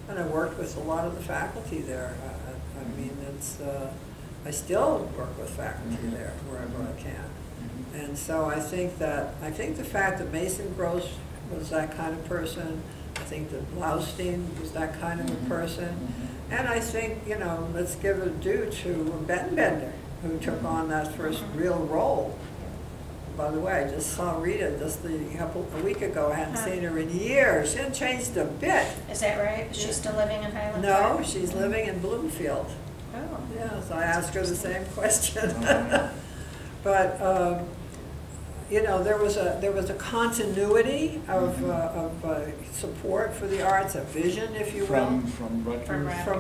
And I worked with a lot of the faculty there. I mean, it's, I still work with faculty there wherever I can. And so I think the fact that Mason Gross was that kind of person, I think that Blaustein was that kind of a person, and I think, you know, let's give a due to Ben Bender, who took on that first real role. By the way, I just saw Rita just a week ago. I hadn't seen her in years. She hasn't changed a bit. Is that right? Is she still living in Highland Park? No, she's living in Bloomfield. Oh. Yeah, so I asked her the same question. But you know, there was a continuity of support for the arts, a vision, if you will, from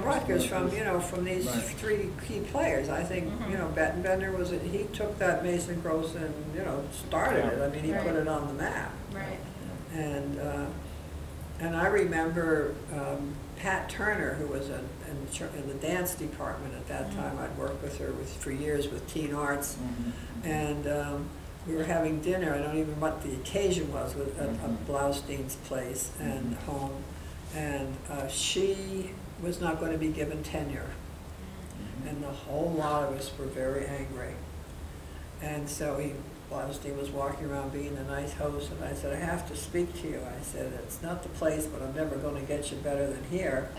Rutgers, you know, from these three key players. I think you know, Bender he took that Mason Gross and, you know, started it. I mean, he put it on the map. Right. And I remember Pat Turner, who was in the dance department at that time. I'd worked with her for years with Teen Arts, and we were having dinner. I don't even know what the occasion was, at Blaustein's place and home, and she was not going to be given tenure, and the whole lot of us were very angry. And so Blaustein was walking around being a nice host, and I said, I have to speak to you. I said, it's not the place, but I'm never going to get you better than here.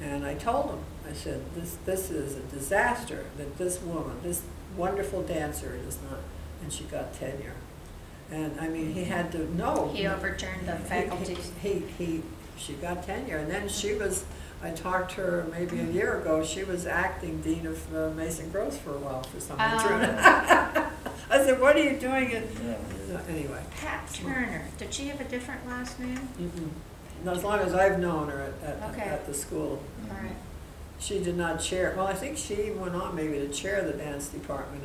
And I told him, I said, this is a disaster that this woman, this wonderful dancer, is not. And she got tenure. And I mean, he had to know. He overturned the faculty. She got tenure. And then she was, I talked to her maybe a year ago, she was acting dean of Mason Gross for a while for some reason. I said, what are you doing? Anyway. Pat Turner. Did she have a different last name? As long as I've known her at the school. All right. She did not chair. Well, I think she went on maybe to chair the dance department.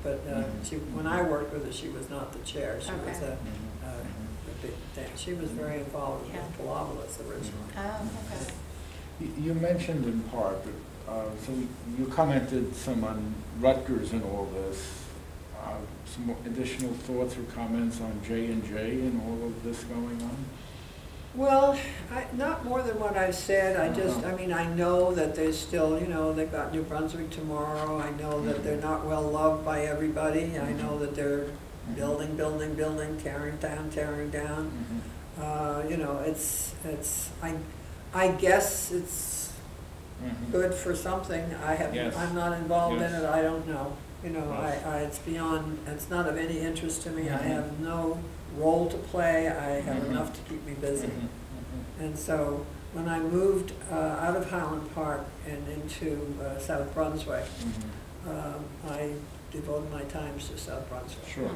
But when I worked with her, she was not the chair. She was a big dance. She was very involved with Pilobolus originally. Oh, okay. You mentioned in part, so you commented some on Rutgers and all this. Some additional thoughts or comments on J&J and all of this going on? Well, not more than what I've said. I mean, I know that there's still, you know, they've got New Brunswick tomorrow. I know that they're not well loved by everybody. I know that they're building, tearing down. You know, I guess it's good for something. I'm not involved in it. I don't know. You know, it's not of any interest to me. I have no role to play. I have enough to keep me busy. And so when I moved out of Highland Park and into South Brunswick, I devoted my times to South Brunswick. Sure.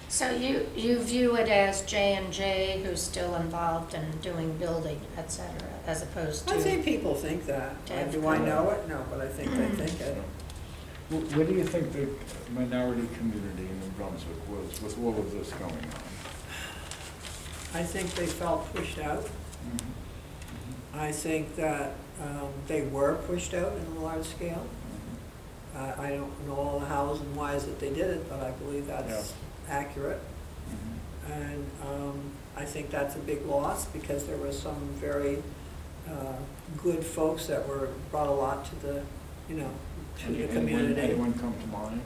So you view it as J&J, who's still involved in doing building, et cetera, as opposed to... I think people think that. Do I know it? No, but I think they think it. What do you think the minority community in New Brunswick was with all of this going on? I think they felt pushed out. I think that they were pushed out in a large scale. I don't know all the hows and whys that they did it, but I believe that's accurate. And I think that's a big loss because there were some very good folks that brought a lot to the, you know, to the community. Anyone come to mind?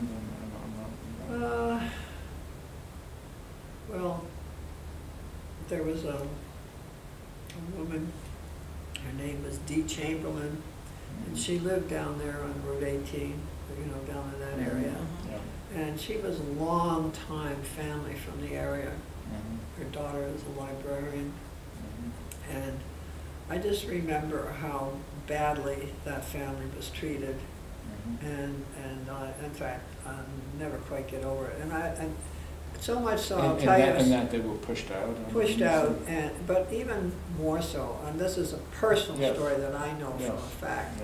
Well, there was a woman, her name was Dee Chamberlain, and she lived down there on Route 18, you know, down in that area. And she was a long-time family from the area. Her daughter is a librarian. And I just remember how badly that family was treated. And in fact, I'll never quite get over it. And so much so, I'll tell you. And that they were pushed out? But even more so, and this is a personal story that I know from a fact.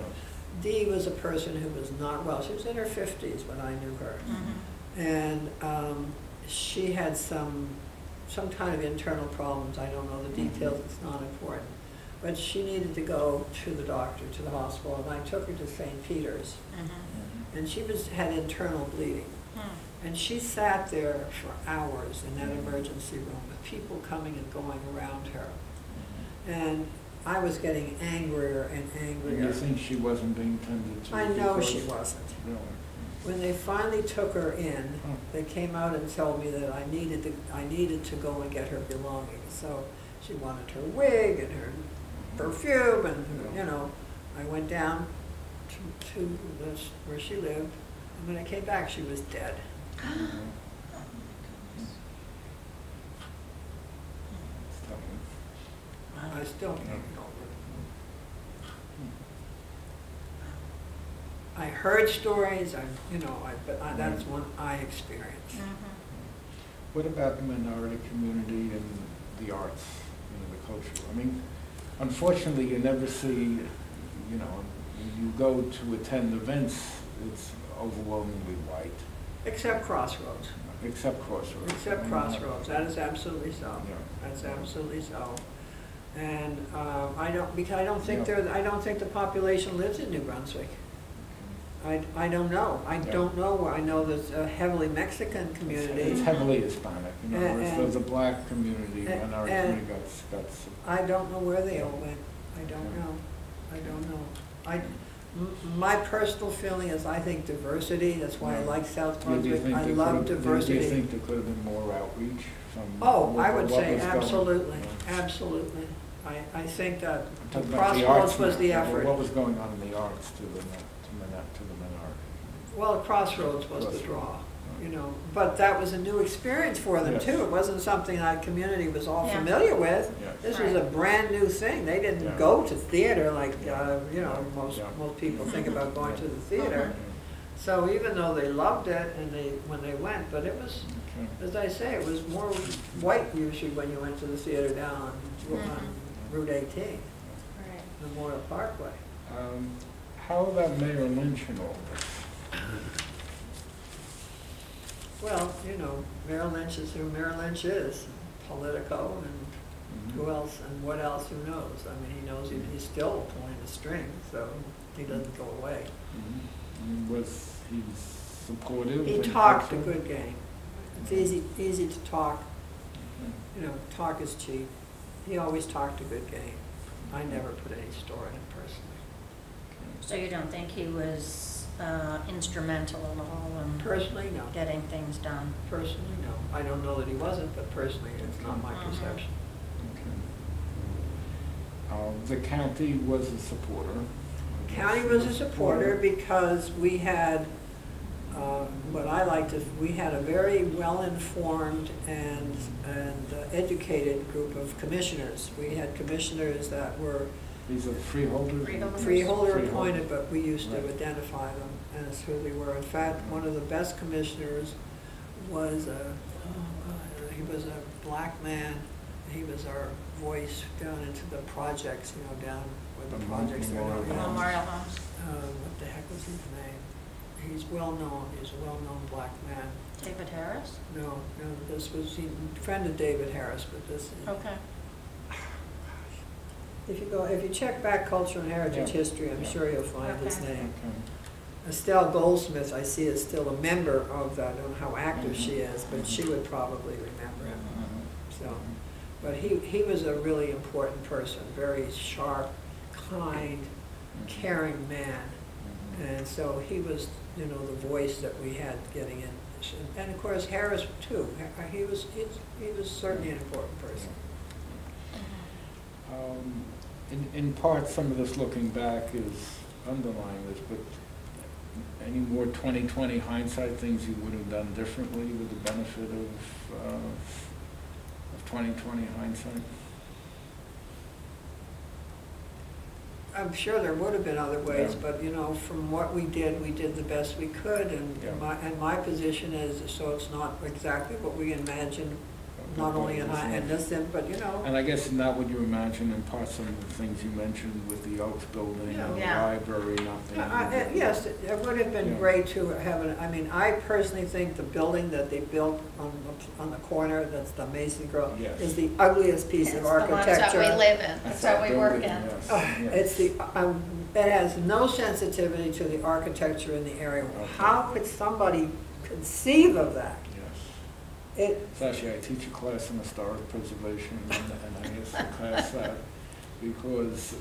Dee was a person who was not well. She was in her 50s when I knew her. And she had some kind of internal problems. I don't know the details, it's not important. But she needed to go to the doctor, to the hospital, and I took her to St. Peter's. And she had internal bleeding. And she sat there for hours in that emergency room with people coming and going around her. And I was getting angrier and angrier. And you think she wasn't being tended to? I know because- she wasn't. Really? When they finally took her in, they came out and told me that I needed to go and get her belongings. So she wanted her wig and her perfume, and you know, I went down to where she lived, and when I came back, she was dead. I still can't get over it. I heard stories, that's one I experienced. What about the minority community and the arts, the culture? I mean, unfortunately, you never see, when you go to attend events, it's overwhelmingly white. Except Crossroads. Except Crossroads. Except Crossroads, that is absolutely so. Yeah. That's absolutely so. And I don't think the population lives in New Brunswick. I don't know. I don't know. I know there's a heavily Mexican community. It's heavily Hispanic. There's a black community, minority community got I don't know where they all went. I don't know. I don't know. My personal feeling is I think diversity, that's why I like South Brunswick. I love diversity. Do you think there could have been more outreach from I would say absolutely. Going? Absolutely. I think that the Crossroads Crossroads was the effort. What was going on in the arts to the minority? Well, Crossroads was the draw, but that was a new experience for them too. It wasn't something that community was all familiar with. Yes. This was a brand new thing. They didn't go to theater like, most people think about going to the theater. So even though they loved it and when they went, but it was, as I say, it was more white usually when you went to the theater down on Route 18, Memorial Parkway. How about Mayor Lynch and all this? Well, Mayor Lynch is who Mayor Lynch is, Politico, and who else, and what else, who knows? I mean, he knows he's still pulling the string, so he doesn't go away. Was he supportive? He talked a good game. It's easy to talk. Talk is cheap. He always talked a good game. I never put any store in him personally. So you don't think he was instrumental at all in Personally, no. getting things done? Personally, no. I don't know that he wasn't, but personally, it's not my perception. The county was a supporter. County was a supporter because we had, what I liked is we had a very well-informed and educated group of commissioners. We had commissioners that were These are freeholders? freeholder appointed, but we used to identify them as who they were. In fact, one of the best commissioners was he was a black man. He was our voice down into the projects, down where the projects are. Memorial Homes. What the heck was his name? He's well known. He's a well-known black man. David Harris? No, this was a friend of David Harris, but this. Okay. If you check back cultural and heritage history, I'm sure you'll find his name. Okay. Estelle Goldsmith, I see, is still a member of that. I don't know how active she is, but she would probably remember him. So, but he was a really important person, very sharp, kind, caring man, and so he was, the voice that we had getting in. And of course Harris too. He was certainly an important person. In part, some of this looking back is underlying this, but any more 20/20 hindsight things you would have done differently with the benefit of 20/20 hindsight? I'm sure there would have been other ways, but from what we did the best we could, and my position is so it's not exactly what we imagined. Not only in this, but And I guess not what you imagine in part some of the things you mentioned with the Oaks building and the library, nothing. Yes, it would have been great to have I personally think the building that they built on the corner, that's the Mason Grove, is the ugliest piece of architecture. It's the ones that we live in, that's what we work in. It's it has no sensitivity to the architecture in the area. How could somebody conceive of that? So actually, I teach a class in historic preservation, and I guess the class because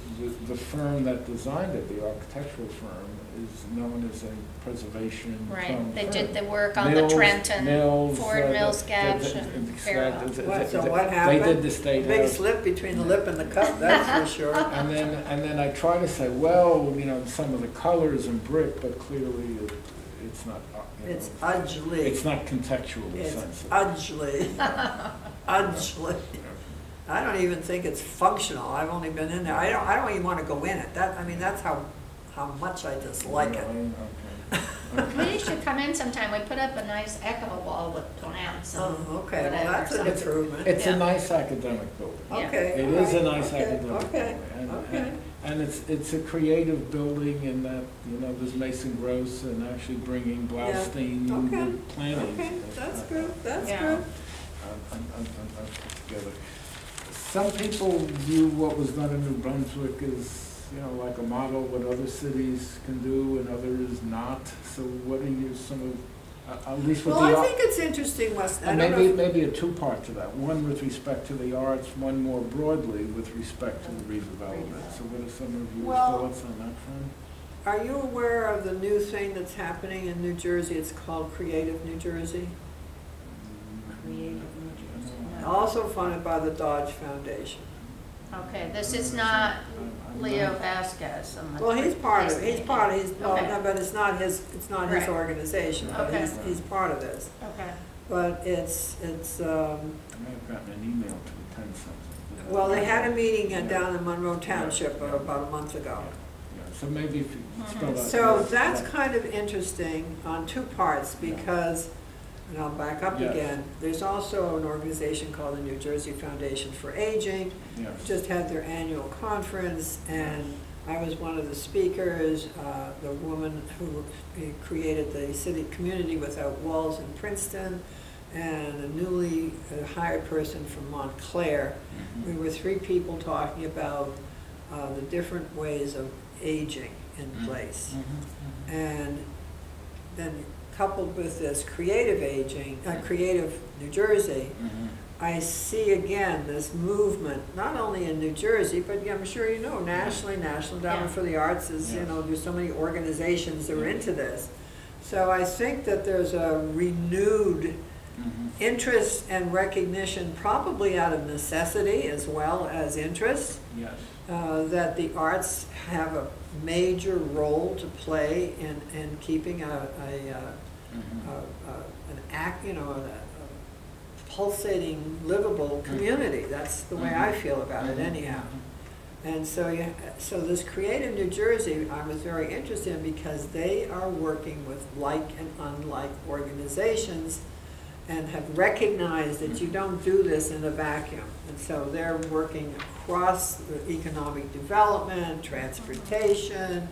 the firm that designed it, the architectural firm, is known as a preservation Right, firm. they did the work on Mills, the Trenton, Mills, Ford Mills Gaps and So what happened? They did the state Big house. slip between the lip and the cup, that's for sure. And then I try to say, well, you know, some of the colors and brick, but clearly it's not, you know, It's ugly. it's not contextually It's sensitive. ugly. Ugly. I don't even think it's functional. I've only been in there. I don't even want to go in it. I mean, that's how much I dislike it. Okay. We should come in sometime, we put up a nice heck of a wall with plants and Oh, okay, well, whatever, that's an so- improvement. It's Yeah. a nice academic building. Yeah. Okay. It all is a right, nice okay, academic okay, building. okay. And it's a creative building in that, you know, there's Mason Gross and actually bringing Blaustein Okay, with planning. Okay, that's good, that's Yeah. good. Put together. Some people view what was done in New Brunswick as, you know, like a model what other cities can do and others not. So what are your some of, at least with the Well, I art? think it's interesting, Wes, I And don't know. maybe a two-part to that. One with respect to the arts, one more broadly with respect to the redevelopment. So what are some of your Well- thoughts on that front? Are you aware of the new thing that's happening in New Jersey? It's called Creative New Jersey. Creative New Jersey, no. Also funded by the Dodge Foundation. Okay, this is not Leo Vasquez. Well, he's part of it, well, Okay. no, but it's not his Right. organization, but Okay. he's part of this. Okay, But it's, I may have gotten an email to attend something. well, they had a meeting down in Monroe Township about a month ago. Yeah, so maybe if you spell that. So that's kind of interesting on two parts because, and I'll back up Yes. again, there's also an organization called the New Jersey Foundation for Aging, Yes. just had their annual conference, and I was one of the speakers. The woman who created the city community without walls in Princeton, and a newly hired person from Montclair. We were three people talking about the different ways of aging in place. And then coupled with this creative aging, creative New Jersey, I see again this movement, not only in New Jersey, but I'm sure you know, nationally, National Endowment Yeah. for the Arts is, you know, there's so many organizations that are into this. So I think that there's a renewed interest and recognition, probably out of necessity as well as interest, Yes. that the arts have a major role to play in keeping an act, you know, a pulsating, livable community. That's the way I feel about it anyhow. And so, so this Creative New Jersey, I was very interested in because they are working with like and unlike organizations and have recognized that you don't do this in a vacuum. And so they're working across the economic development, transportation,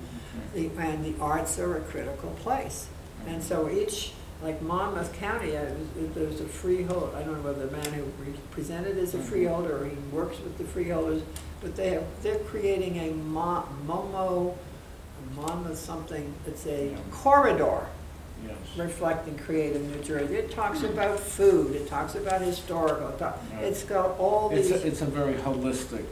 and the arts are a critical place. And so each, like Monmouth County, there's a freehold, I don't know whether the man who presented is a freeholder or he works with the freeholders, but they're creating a Monmouth something, it's a corridor Yes. reflecting creative New Jersey. It talks about food, it talks about historical, it's got all these. It's a very holistic.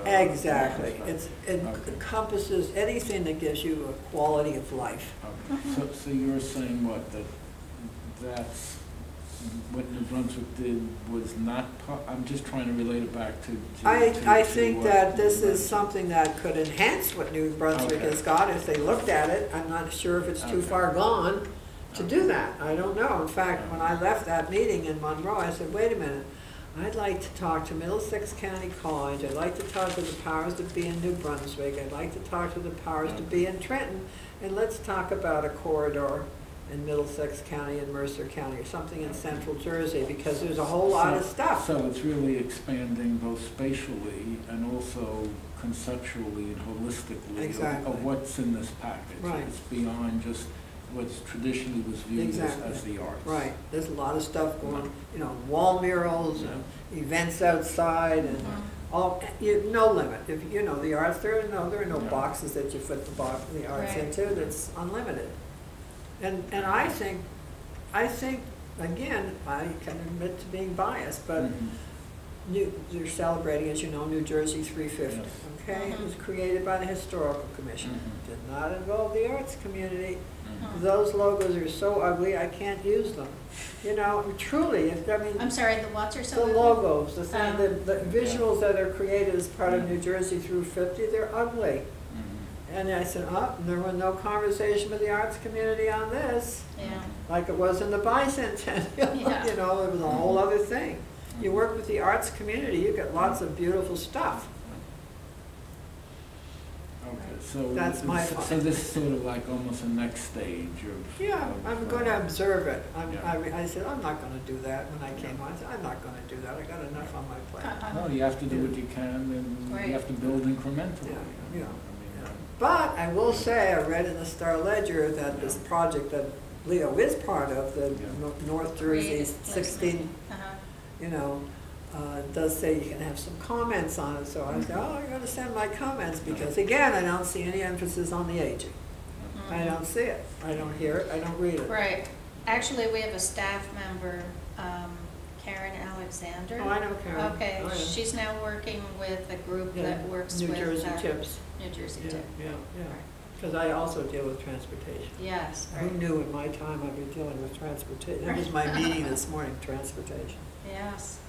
Exactly. aspect. It Okay. encompasses anything that gives you a quality of life. Okay. So you're saying what, that's what New Brunswick did was not, I'm just trying to relate it back to. I think what that New this is Brunswick- something that could enhance what New Brunswick Okay. has got if they looked at it. I'm not sure if it's too Okay. far gone to do that. I don't know. In fact, when I left that meeting in Monroe, I said, wait a minute, I'd like to talk to Middlesex County College, I'd like to talk to the powers that be in New Brunswick, I'd like to talk to the powers to be in Trenton, and let's talk about a corridor in Middlesex County and Mercer County, or something in central Jersey, because there's a whole lot of stuff. So it's really expanding both spatially and also conceptually and holistically Exactly. of what's in this package. Right. It's beyond just what's traditionally was viewed as Exactly. the arts. Right, there's a lot of stuff going, you know, wall murals and events outside and all, no limit. If, you know, the arts, there are no Yeah. boxes that you put the arts Right. into, that's unlimited. And I think, again, I can admit to being biased, but they're celebrating, as you know, New Jersey 350. Yes. Okay, it was created by the Historical Commission. Did not involve the arts community. Those logos are so ugly, I can't use them. You know, truly, I mean. I'm sorry, the what's are so The ugly? logos, the thing, the visuals that are created as part of New Jersey through 50, they're ugly. And I said, oh, there was no conversation with the arts community on this. Yeah. Like it was in the bicentennial, Yeah. you know, it was a whole other thing. You work with the arts community, you get lots of beautiful stuff. Okay, so. That's my So fault. this is sort of like almost a next stage of. Yeah, I'm going to observe it. Yeah. I said, I'm not going to do that when I came on. I said, I'm not going to do that. I got enough on my plate. No, you have to do what you can, and Right. you have to build incrementally. Yeah, I yeah. mean, But I will say, I read in the Star Ledger that this project that Leo is part of, the North Jersey 16, you know, does say you can have some comments on it. So I said, oh, I'm going to send my comments because, again, I don't see any emphasis on the aging. I don't see it. I don't hear it. I don't read it. Right. Actually, we have a staff member, Karen Alexander. Oh, I know Karen. Okay, Oh, yeah. she's now working with a group Yeah, that works New with. Jersey Tips. New Jersey Yeah, Tip. yeah, yeah. Right. Because I also deal with transportation. Yes, Who right. knew in my time I'd be dealing with transportation? That was my meeting this morning, transportation. Yes.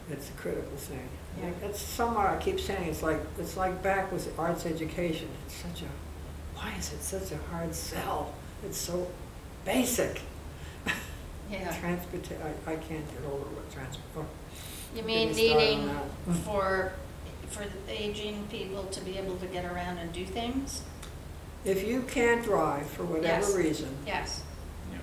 It's a critical thing. Yeah. It's somewhere, I keep saying, it's like back with arts education. It's such a, why is it such a hard sell? It's so basic. Yeah. Transportation, I can't get over what transport. You mean Get me started on needing that. for the aging people to be able to get around and do things? If you can't drive for whatever Yes. reason, Yes. yeah.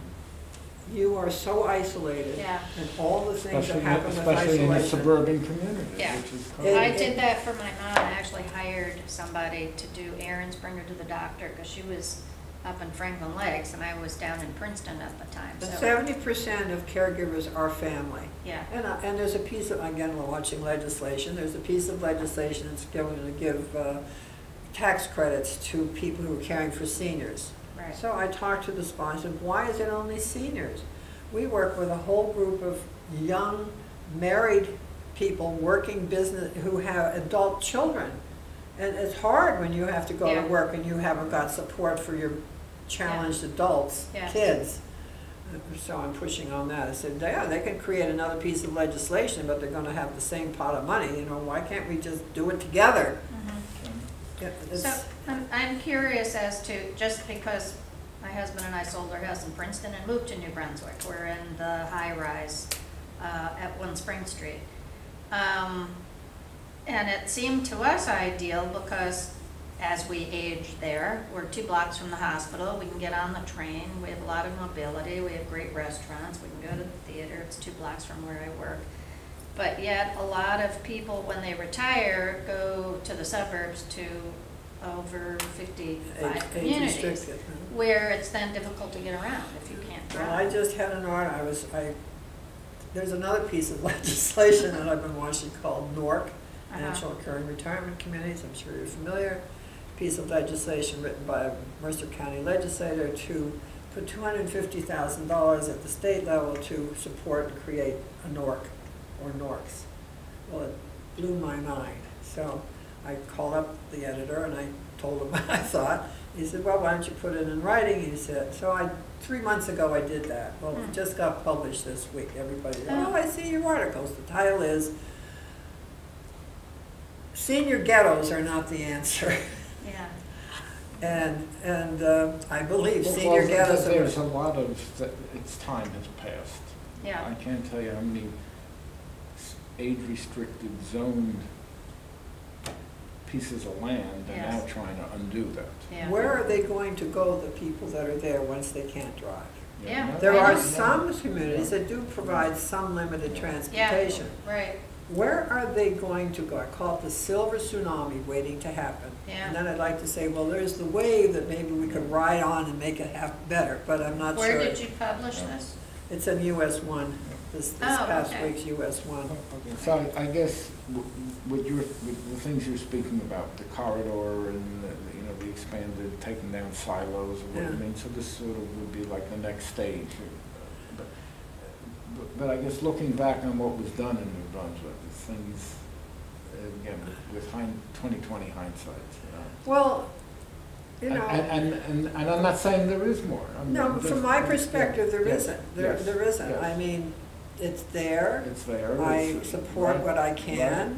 you are so isolated. Yeah. And all the things that Especially, happen with especially in a isolation. suburban community, Yeah. which is. It- I did that for my mom. I actually hired somebody to do errands, bring her to the doctor, because she was up in Franklin Lakes, and I was down in Princeton at the time, And so. 70% of caregivers are family. Yeah. And there's a piece of, again, we're watching legislation, there's a piece of legislation that's going to give tax credits to people who are caring for seniors. Right. So I talked to the sponsor, why is it only seniors? We work with a whole group of young, married people working business who have adult children. And it's hard when you have to go Yeah. to work and you haven't got support for your challenged adults, Yes. kids. So I'm pushing on that. I said, yeah, they can create another piece of legislation, but they're gonna have the same pot of money, you know, why can't we just do it together? Mhm. Yeah, So it's- I'm curious as to, just because my husband and I sold our house in Princeton and moved to New Brunswick, we're in the high rise at 1 Spring Street. And it seemed to us ideal because as we age there, we're 2 blocks from the hospital, we can get on the train, we have a lot of mobility, we have great restaurants, we can go to the theater, it's 2 blocks from where I work. But yet, a lot of people, when they retire, go to the suburbs to over 55 age communities, restricted. where it's then difficult to get around if you can't Well, I drive. just had an order, there's another piece of legislation that I've been watching called NORC, Natural Occurring Retirement Communities, I'm sure you're familiar. Piece of legislation written by a Mercer County legislator to put $250,000 at the state level to support and create a NORC or NORCs. Well, it blew my mind. So I called up the editor and I told him what I thought. He said, well, why don't you put it in writing? He said, so 3 months ago I did that. Well, it just got published this week. Everybody, oh, I see your articles. The title is, Senior Ghettos Are Not the Answer. Yeah. And I believe Well, senior ghettos there's are, a lot of, its time has passed. Yeah. I can't tell you how many age-restricted zoned pieces of land are now Yes. trying to undo that. Yeah. where are they going to go, the people that are there, once they can't drive? Yeah. There I are know. some communities that do provide some limited transportation. Right. Where are they going to go? I call it the silver tsunami waiting to happen. Yeah. And then I'd like to say, well, there's the wave that maybe we could ride on and make it better, but I'm not sure. Where did you publish this? It's in US 1, this Oh, past okay. week's US 1. Okay, so I guess with the things you're speaking about, the corridor and, the expanded, taking down silos, or what I Yeah. mean, so this sort of would be like the next stage. but I guess looking back on what was done in New Brunswick, things, again, with 20/20 hindsight. Well, you know. And I'm not saying there is more. No, from my perspective, there yes, isn't. yes, There isn't. yes. I mean, it's there. It's there. I support right, what I can.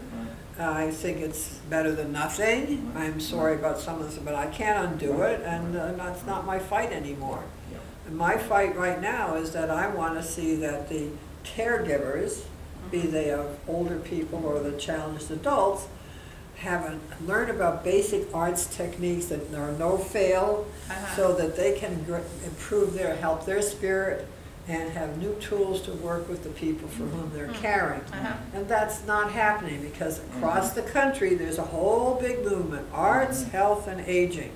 right. I think it's better than nothing. I'm sorry about some of this, but I can't undo it, and that's not my fight anymore. Yeah. And my fight right now is that I want to see that the caregivers, be they of older people or the challenged adults, learn about basic arts techniques that are no-fail, so that they can improve help their spirit, and have new tools to work with the people for whom they're caring. And that's not happening, because across the country there's a whole big movement, arts, health, and aging.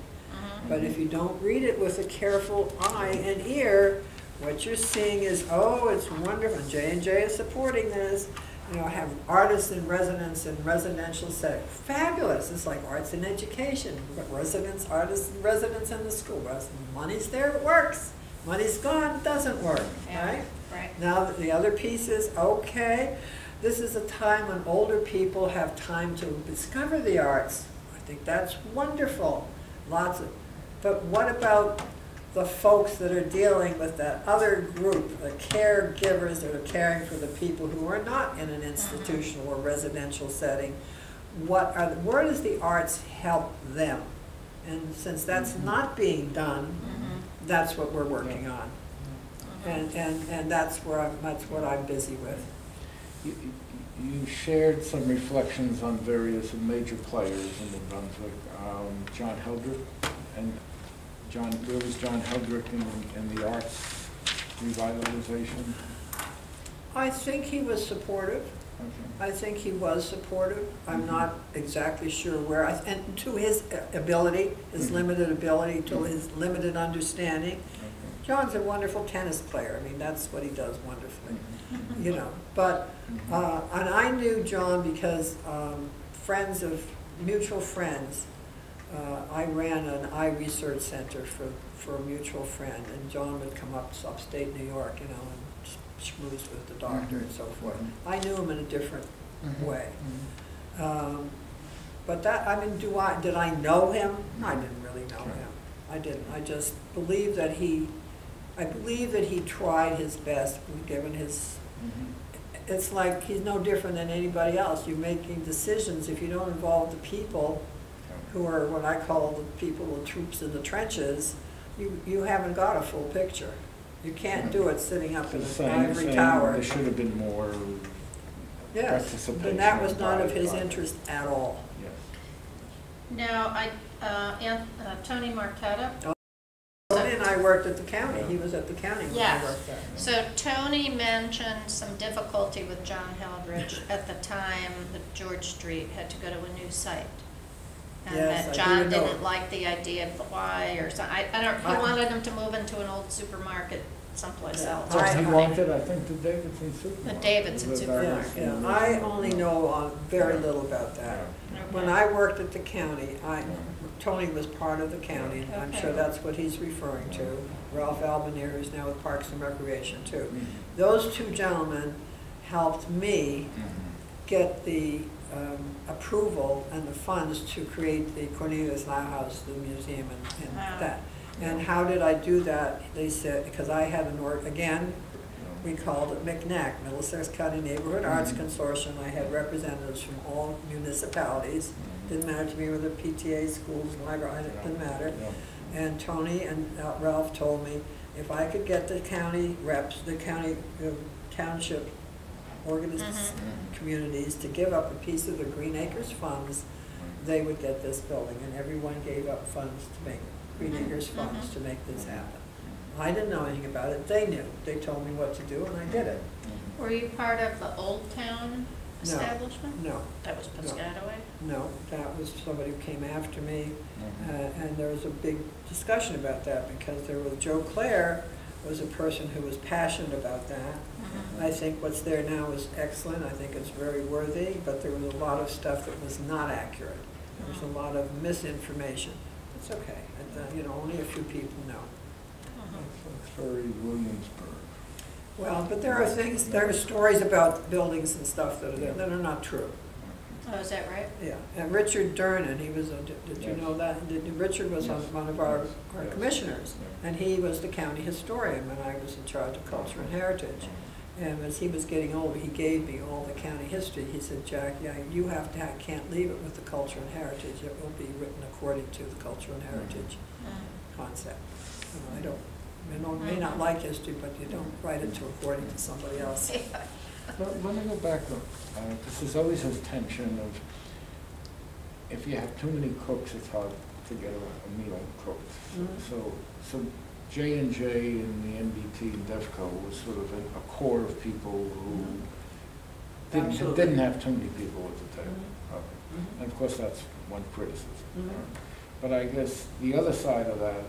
But if you don't read it with a careful eye and ear, what you're seeing is, oh, it's wonderful, J&J is supporting this, you know, have artists in residence in residential setting. Fabulous, it's like arts in education, artists in residence in the school. Money's there, it works. Money's gone, it doesn't work, right? Right. Now the other piece is, okay, this is a time when older people have time to discover the arts. I think that's wonderful. But what about the folks that are dealing with that other group, the caregivers that are caring for the people who are not in an institutional or residential setting? Where does the arts help them? And since that's not being done, that's what we're working on, and that's what I'm busy with. You shared some reflections on various major players in New Brunswick. John Heldrick, and where was John Heldrick in the arts revitalization? I think he was supportive. Okay. I think he was supportive. I'm not exactly sure where, and to his ability, his limited ability, to his limited understanding. Okay. John's a wonderful tennis player. I mean, that's what he does wonderfully, you know. But, and I knew John because mutual friends, I ran an eye research center for a mutual friend, and John would come up to upstate New York, you know, and schmooze with the doctor and so forth. I knew him in a different way. But that, I mean, did I know him? I didn't really know him. I didn't. I just believe that he tried his best, given his, it's like he's no different than anybody else. You're making decisions. If you don't involve the people who are what I call the people, the troops in the trenches, you haven't got a full picture. You can't do it sitting up in an ivory tower. There should have been more participation. And that was not of his interest at all. Yes. Now, Tony Marquetta. Tony and I worked at the county. He was at the county when I worked there. So Tony mentioned some difficulty with John Heldridge at the time that George Street had to go to a new site. And that John didn't like the idea of the Y or something. I don't, he wanted him to move into an old supermarket someplace else. He wanted, I think, the Davidson supermarket. The Davidson supermarket. Yeah. I only know very little about that. Okay. When I worked at the county, Tony was part of the county, and I'm sure that's what he's referring to. Ralph Albanier, who's now with Parks and Recreation, too. Those two gentlemen helped me get the approval and the funds to create the Cornelius Lau House, the museum, and that. And how did I do that? They said, because I had again, we called it MCNAC, Middlesex County Neighborhood Arts Consortium. I had representatives from all municipalities. Didn't matter to me whether PTA, schools, library, it didn't matter. And Tony and Ralph told me if I could get the county reps, the county township communities to give up a piece of the Green Acres funds, they would get this building. And everyone gave up funds to make Green Acres funds to make this happen. I didn't know anything about it. They knew. They told me what to do, and I did it. Were you part of the Old Town establishment? No. That was Piscataway? No, that was somebody who came after me, and there was a big discussion about that because there was Joe Clare was a person who was passionate about that. I think what's there now is excellent. I think it's very worthy, but there was a lot of stuff that was not accurate. There was a lot of misinformation. It's okay. You know, only a few people know. Ferry Williamsburg. Well, but there are stories about buildings and stuff that are not true. Oh, is that right? Yeah, and Richard Durnan, he was, did you Yes. know that? Richard was Yes. one of our Yes. commissioners, Yeah. and he was the county historian when I was in charge of culture and heritage. And as he was getting older, he gave me all the county history. He said, Jack, yeah, you can't leave it with the culture and heritage. It will be written according to the culture and heritage concept. May not like history, but you don't write it according to somebody else. Let me go back, because there's always this tension of, if you have too many cooks, it's hard to get a meal cooked. So J&J and the NBT and DEFCO was sort of a core of people who didn't have too many people at the table. And of course, that's one criticism. But I guess the other side of that,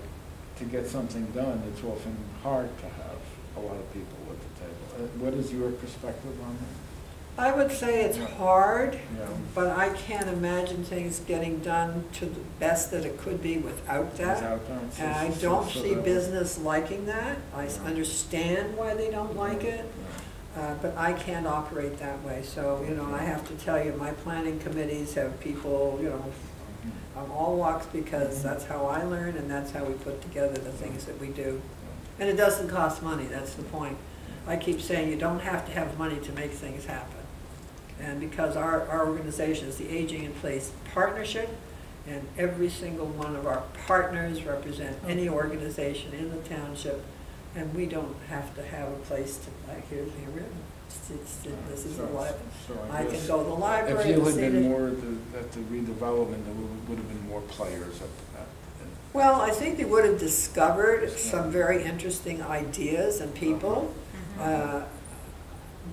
to get something done, it's often hard to have a lot of people at the table. What is your perspective on that? I would say it's hard, Yeah. but I can't imagine things getting done to the best that it could be without that. And I don't see business liking that. I understand why they don't like it, but I can't operate that way. So, I have to tell you, my planning committees have people, on all walks, because that's how I learn and that's how we put together the things that we do. And it doesn't cost money, that's the point. I keep saying you don't have to have money to make things happen. And because our organization is the Aging in Place Partnership, and every single one of our partners represent any organization in the township, and we don't have to have a place to, like, here's this is a library. I can go to the library. If you had and been more at the redevelopment, there would have been more players at that. Well, I think they would have discovered some very interesting ideas and people.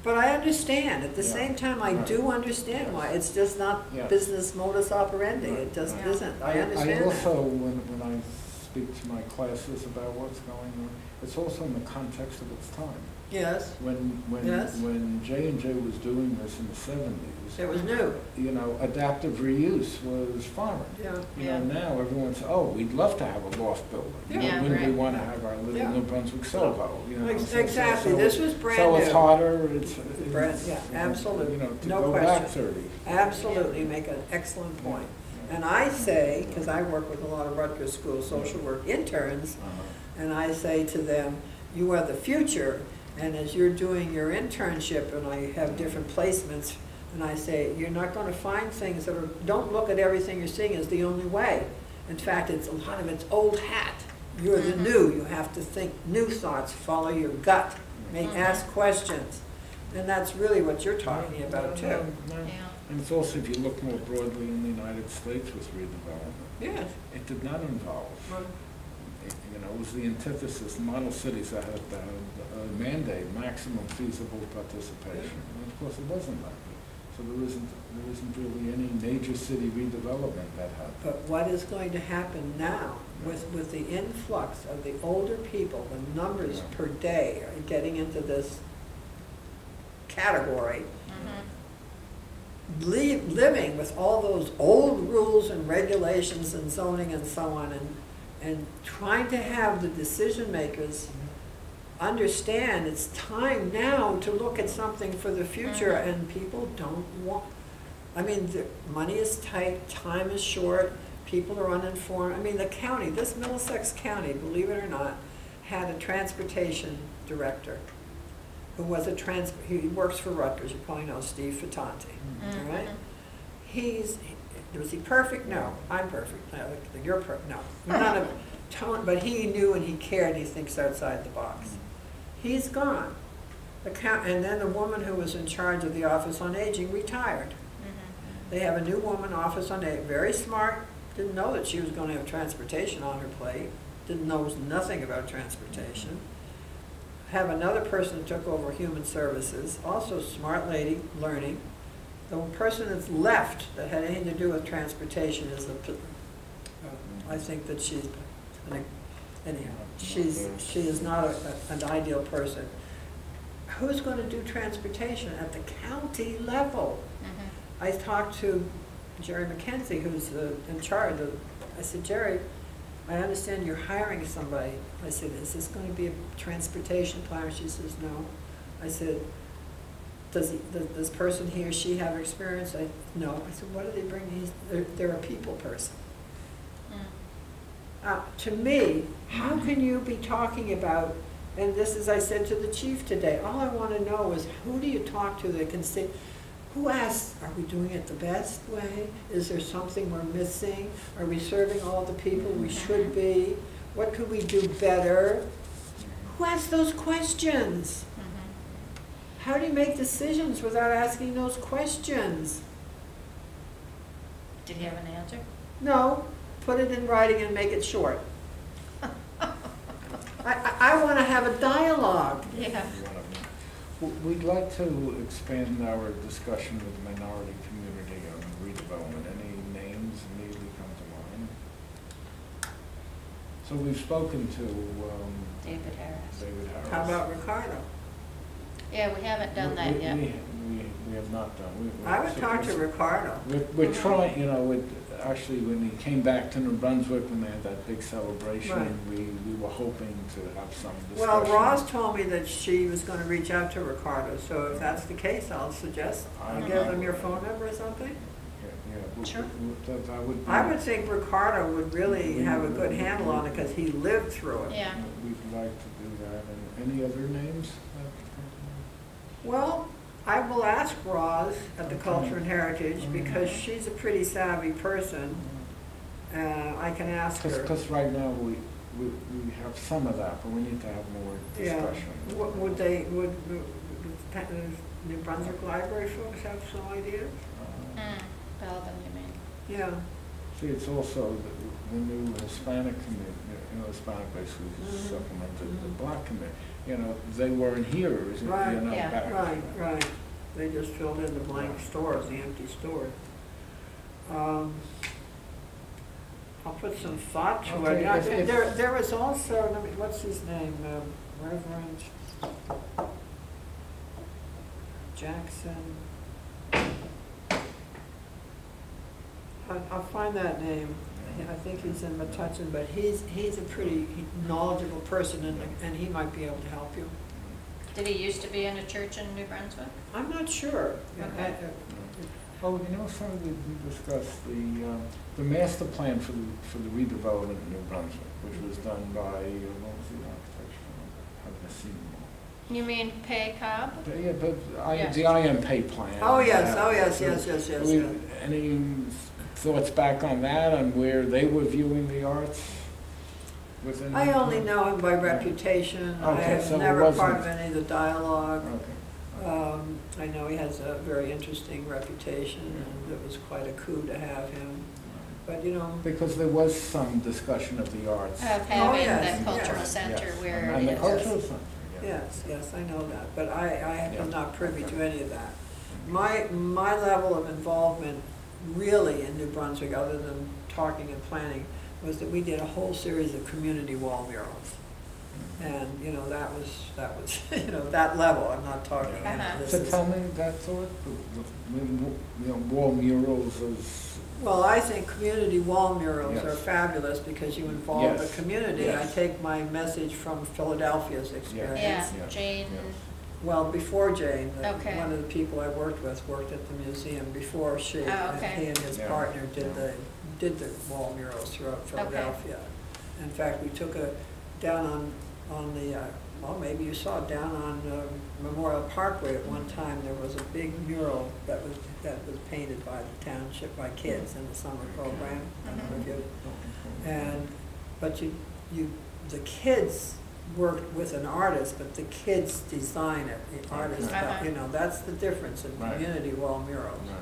But I understand. At the same time, I do understand why. It's just not business modus operandi. It just isn't. I understand I also, that. when I speak to my classes about what's going on, it's also in the context of its time. Yes. When J&J was doing this in the 70s, It was new. Adaptive reuse was foreign. Now everyone's, we'd love to have a loft building. Wouldn't we want to have our little New Brunswick Soho? Exactly. This was brand So new. it's harder. It's absolutely. To No go question. back 30. Absolutely. You make an excellent point. And I say, because I work with a lot of Rutgers School social work interns, and I say to them, you are the future. And as you're doing your internship, and I have different placements, and I say, you're not going to find things that are, don't look at everything you're seeing as the only way. In fact, it's a lot of it's old hat. You're the new. You have to think new thoughts, follow your gut, ask questions. And that's really what you're talking about, too. And it's also, if you look more broadly in the United States with redevelopment, it did not involve. It was the antithesis. Model cities that had a mandate, maximum feasible participation. And of course, it wasn't like that. So there isn't really any major city redevelopment that happened. But what is going to happen now with the influx of the older people, the numbers per day are getting into this category, living with all those old rules and regulations and zoning and so on, and trying to have the decision makers understand it's time now to look at something for the future, and people don't want, the money is tight, time is short, people are uninformed. The county, this Middlesex County, believe it or not, had a transportation director who was he works for Rutgers, you probably know Steve Fattanti, all right? Was he perfect? No. I'm perfect. No, you're perfect. No. None of tone, but he knew and he cared and he thinks outside the box. He's gone. And then the woman who was in charge of the Office on Aging retired. They have a new woman, Office on Aging, very smart, didn't know that she was going to have transportation on her plate, didn't know nothing about transportation. Have another person who took over Human Services, also smart lady, learning. The person that's left that had anything to do with transportation is I think that she's, anyhow, she is not an ideal person. Who's going to do transportation at the county level? I talked to Jerry McKenzie, who's in charge of, I said, Jerry, I understand you're hiring somebody. I said, is this going to be a transportation planner? She says, no. I said, does this person, he or she have experience? No. I said, what do they bring? They're a people person. To me, how can you be talking about, and this is, I said to the chief today, all I want to know is who do you talk to that can say, who asks, are we doing it the best way? Is there something we're missing? Are we serving all the people we should be? What could we do better? Who asks those questions? How do you make decisions without asking those questions? Did he have an answer? No, put it in writing and make it short. I want to have a dialogue. Yeah. We'd like to expand our discussion with the minority community on redevelopment. Any names immediately come to mind? So we've spoken to David Harris. David Harris. How about Ricardo? Yeah, we haven't done that yet. We have not done. I would talk to Ricardo. We're trying, you know, actually when he came back to New Brunswick, when they had that big celebration, Right. we were hoping to have some discussion. Well, Roz told me that she was going to reach out to Ricardo, so if that's the case, I'll suggest you give them your phone number or something. Yeah. Sure. That would be. I would think Ricardo would really have a good handle on it because he lived through it. Yeah. We'd like to do that. And any other names? Well, I will ask Roz at the Culture and Heritage because she's a pretty savvy person. I can ask her. Because right now we have some of that, but we need to have more discussion. Would New Brunswick Library folks have some ideas? Belden, you mean? Yeah. See, it's also the new Hispanic committee, you know, Hispanic basically supplemented the Black committee. You know, they weren't here, Right. you know, Yeah. back. Right. They just filled in the blank stores, the empty stores. I'll put some thought to Okay, it. There was also, what's his name? Reverend Jackson. I'll find that name. I think he's in Metuchen, but he's a pretty knowledgeable person, and he might be able to help you. Did he used to be in a church in New Brunswick? I'm not sure. Okay. Oh, you know, something we discussed, the master plan for the redevelopment in New Brunswick, which was done by, what was the architecture? I haven't seen them all. You mean Pay Cobb? Yeah, but Yes. the IMP plan. Oh, yes. Any thoughts back on that, on where they were viewing the arts within? I only know him by reputation. I Okay, was so it never wasn't- part of any of the dialogue. Okay. I know he has a very interesting reputation, and it was quite a coup to have him. But, you know, Because there was some discussion of the arts. Of having yes, the cultural yes, center Yes. where And it the is. cultural center, yeah. yes, I know that, but I Yeah. am not privy to any of that. My level of involvement really in New Brunswick, other than talking and planning, was that we did a whole series of community wall murals. And, you know, that was, you know, that level, I'm not talking. you know, this So is- tell me that thought, you know, wall murals is, Well, I think community wall murals Yes. are fabulous because you involve the Yes. community. I Yes. take my message from Philadelphia's experience. Yeah, Yeah. Jane, Well, before Jane, Okay. one of the people I worked with worked at the museum before she, Oh, okay. he and his Yeah. partner did Yeah. the wall murals throughout Philadelphia. In fact, we took down on the, well, maybe you saw it down on Memorial Parkway at one time, there was a big mural that was painted by the township, by kids in the summer program. I don't know if you- but the kids worked with an artist, but the kids design it, the artist, you know, that's the difference in Right. community wall murals. right.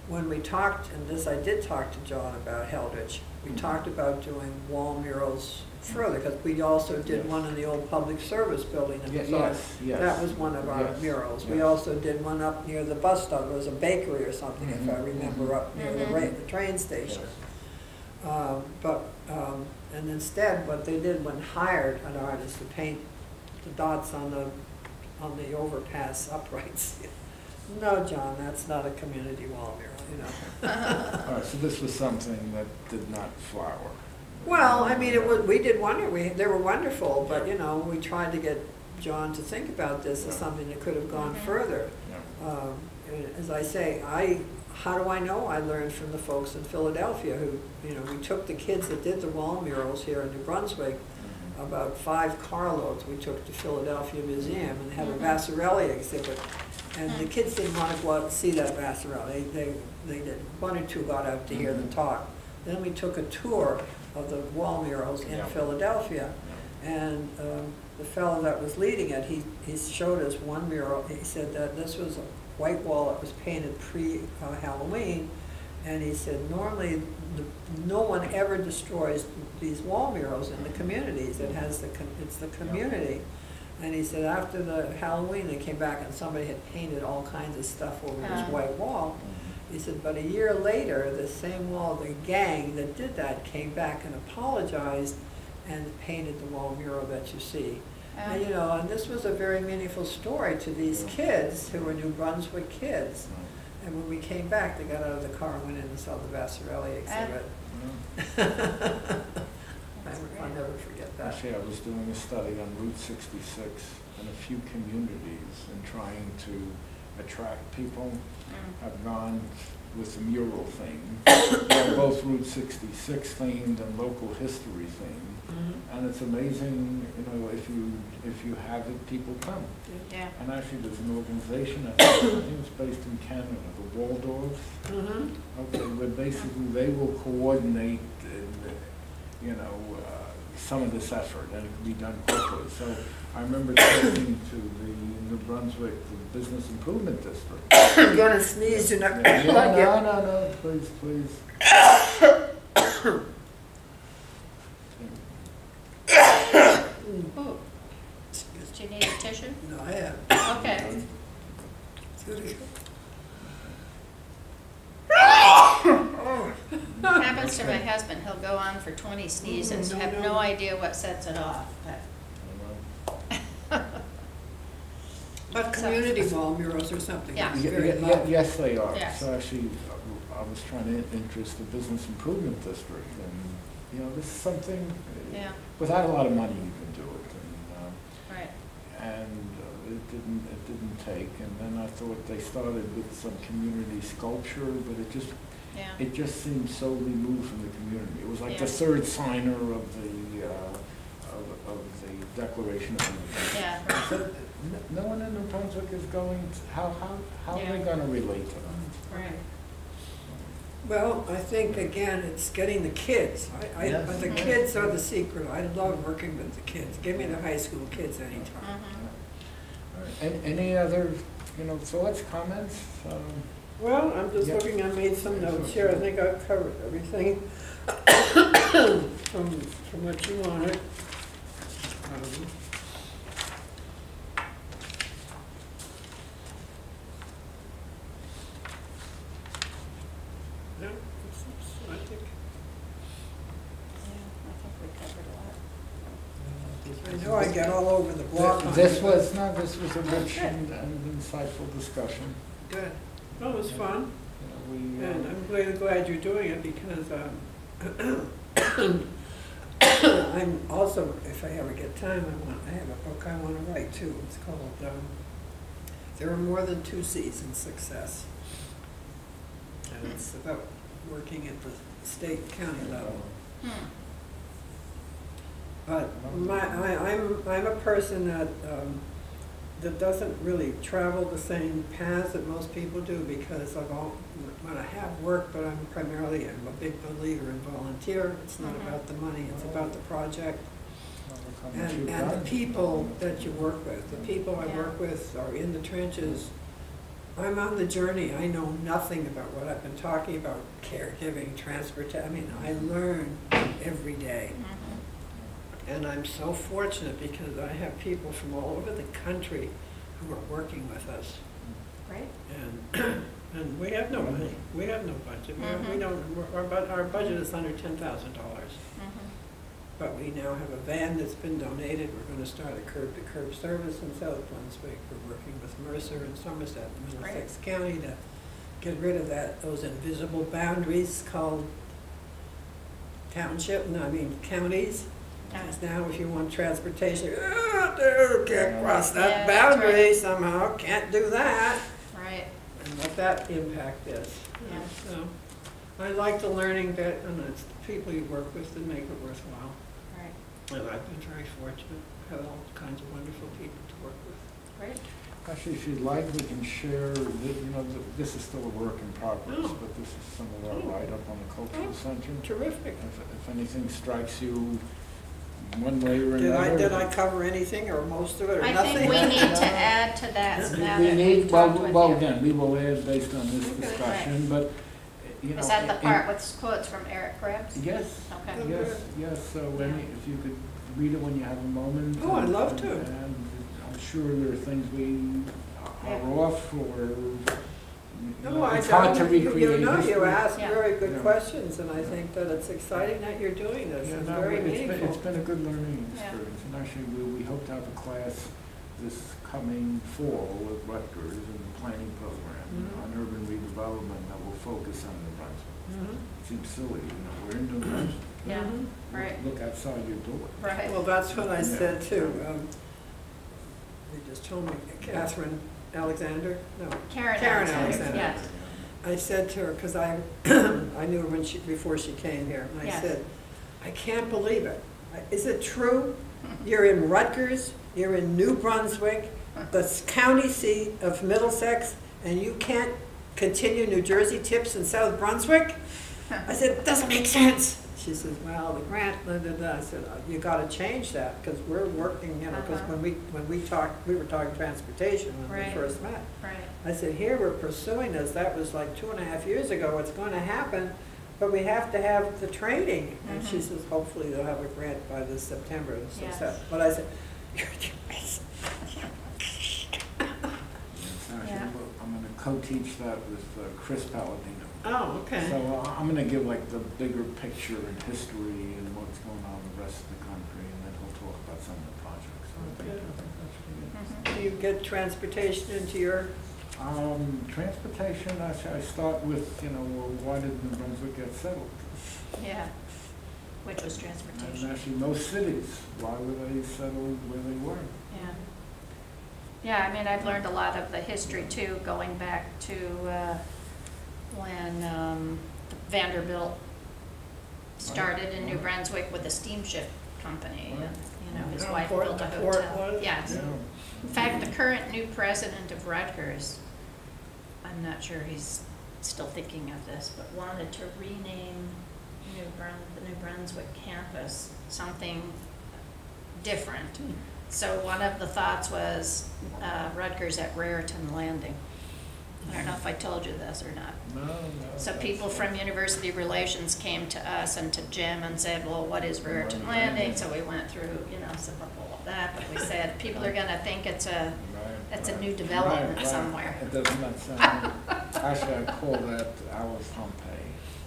When we talked, and this I did talk to John about Heldridge, we talked about doing wall murals further, because we also did Yes. one in the old public service building in Ye- the yes. That was one of our Yes, murals. We yes. also did one up near the bus stop, it was a bakery or something, if I Mhm, remember, up near the train station. Yes. And instead, what they did when hired an artist to paint the dots on the overpass uprights. No, John, that's not a community wall mural, you know. All right, so this was something that did not flower. Well, I mean, we did they were wonderful, but, you know, we tried to get John to think about this as something that could have gone further. Yeah. As I say, how do I know? I learned from the folks in Philadelphia who, we took the kids that did the wall murals here in New Brunswick, about 5 carloads we took to Philadelphia Museum and had a Vasarely exhibit. And the kids didn't want to go out and see that Vasarely. They did. 1 or 2 got out to hear the talk. Then we took a tour of the wall murals in Philadelphia. And the fellow that was leading it, he showed us one mural. He said that this was a white wall that was painted pre-Halloween. And he said, normally, no one ever destroys these wall murals in the communities. It's the community. And he said after the Halloween, they came back and somebody had painted all kinds of stuff over this white wall. He said, but a year later, the same wall, the gang that did that came back and apologized and painted the wall mural that you see. And, and this was a very meaningful story to these kids who were New Brunswick kids. And when we came back, they got out of the car and went in and saw the Vasarely exhibit. I'll never forget that. Actually, I was doing a study on Route 66 in a few communities and trying to attract people. I've gone with the mural theme. They're both Route 66 themed and local history themed. And it's amazing, if you have it, people come. Yeah. And actually, there's an organization, I think it's based in Canada, the Waldorfs. Okay, where basically they will coordinate, some of this effort, and it can be done quickly. So I remember talking to the New Brunswick Business Improvement District. You're gonna sneeze, you're not gonna like it. No, please. Oh, do you need a tissue? No, I have. Okay. Happens to my husband. He'll go on for 20 sneezes. I have no idea what sets it off. But community wall murals or something. Yeah. Yes, they are. Yes. So actually, I was trying to interest the Business Improvement District, and this is something. Without a lot of money, you can do it. And, right. And it didn't take. And then I thought they started with some community sculpture, but it just seemed so removed from the community. It was like the third signer of the Declaration of Independence. Yeah. Right. So no one in New Brunswick is going to, how are they going to relate to them? Right. Well, I think, again, it's getting the kids. But the kids are the secret. I love working with the kids. Give me the high school kids anytime. And any other, thoughts, comments? Well, I'm just looking, I made some notes here. I think I've covered everything from what you wanted. I think we covered a lot. I know I get all over the block. This was a rich and insightful discussion. Good. Well, it was fun. And I'm really glad you're doing it because I'm also, if I ever get time, I have a book I want to write too. It's called There Are More Than Two C's in Success. And it's about working at the state and county level. But I'm a person that doesn't really travel the same paths that most people do because when I have work, but I'm a big believer in volunteer. It's not about the money, it's about the project. And the people that you work with. The people I work with are in the trenches. I'm on the journey. I know nothing about what I've been talking about, caregiving, transportation. I learn every day. And I'm so fortunate because I have people from all over the country who are working with us. Right. And we have no money. We have no budget. We don't. Our budget is under $10,000. But we now have a van that's been donated. We're going to start a curb-to-curb service in South Brunswick. We're working with Mercer and Somerset and Middlesex County to get rid of those invisible boundaries called counties. Because now if you want transportation, can't cross that Yeah, that's boundary right. somehow, can't do that. Right, And what that impact is. yeah. So, I like the learning bit, and it's the people you work with that make it worthwhile. Right, And I've been very fortunate, have all kinds of wonderful people to work with. right. Actually, if you'd like, we can share, this is still a work in progress, Oh. but this is some of our write-up on the cultural Oh, center. Terrific. If anything strikes you one way or another. Did I cover anything or most of it or I nothing? think we need to add to that now We that need, we've talked with well, you. again, we will add based on this Okay. discussion, but, Is that the part with quotes from Eric Krebs? Yes, Okay. yes, so Yeah. if you could read it when you have a moment. Oh, I'd love to. And I'm sure there are things we are Yeah. off or, No, I it's hard to don't. You recreate know, you history. ask Yeah. very good Yeah. questions, and I think that it's exciting that you're doing this. Yeah, It's no, very it's meaningful. been a good learning Yeah. experience, and actually, we hope to have a class this coming fall at Rutgers in the planning program Mhm. on urban redevelopment that will focus on New Brunswick. Mhm. It seems silly, we're in New Brunswick. Yeah, Mhm. right, Look outside your door. right. Well, that's what I Yeah. said too. You just told me, Catherine Alexander? No. Karen Karen Alexander, Alexander. yes. I said to her, because I knew her before she came here, and I Yes. said, I can't believe it. Is it true? You're in Rutgers, you're in New Brunswick, the county seat of Middlesex, and you can't continue New Jersey tips in South Brunswick? I said, it doesn't make sense. She says, well, the grant, da, da, da. I said, you gotta change that, because we're working, because Uh-huh. when we talked, we were talking transportation when Right. we first met. Right, I said, here, we're pursuing this, that was like 2.5 years ago, it's gonna happen, but we have to have the training. And she Mhm. says, hopefully they'll have a grant by this September. So Yes. But I said, you're Yes, actually, Yeah. I'm gonna co-teach that with Chris Palladino. oh, okay. So I'm gonna give like the bigger picture and history and what's going on in the rest of the country, and then he'll talk about some of the projects. So I think that's pretty good. Do you get transportation into your, Transportation, I start with, well, why did New Brunswick get settled? yeah. Which was And transportation, actually, most cities, why were they settled where they were? yeah. Yeah, I mean, I've learned a lot of the history too, going back to when Vanderbilt started in New Brunswick with a steamship company. And, his How wife important built a the port hotel. was? Yes. Yeah. In fact, the current new president of Rutgers, I'm not sure he's still thinking of this, but wanted to rename the New Brunswick campus something different. So one of the thoughts was Rutgers at Raritan Landing. I don't know if I told you this or not. No. So people from University Relations came to us and to Jim and said, well, what is Raritan Landing? So we went through, some of all of that, but we said, people are gonna think it's a new development somewhere. It does not sound, actually, I call that Alice Pompeii.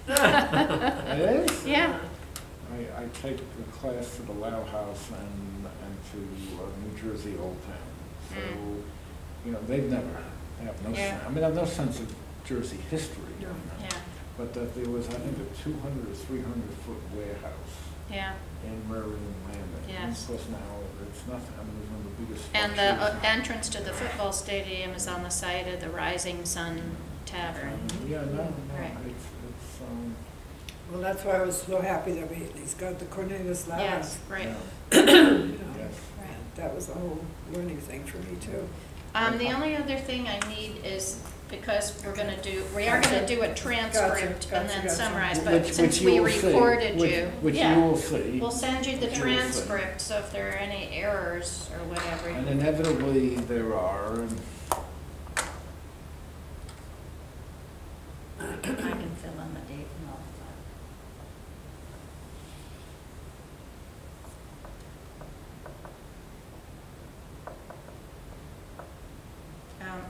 It is? Yeah, I take the class to the Lau House and to New Jersey Old Town. So, they have no Yeah. sense, they have no sense of Jersey history. No. yeah, But that there was, I think, a 200 or 300-foot warehouse yeah. in Raritan Landing. Yes. And of course, now it's nothing, it was one of the biggest And structures. the entrance to the football stadium is on the site of the Rising Sun Tavern. Yeah, no, Right. it's, well, that's why I was so happy that he's got the Cornelius Lab. Yes, right. yeah. You know, Yes. Right. That was a whole learning thing for me too. The only other thing I need is, because we are gonna do a transcript and then Gotcha. summarize, but Which since you we will see, recorded which- you. Which you yeah, will see. we'll send you the Which you will see. transcript, so if there are any errors or whatever. And inevitably, there are, and I can fill in the date and all that.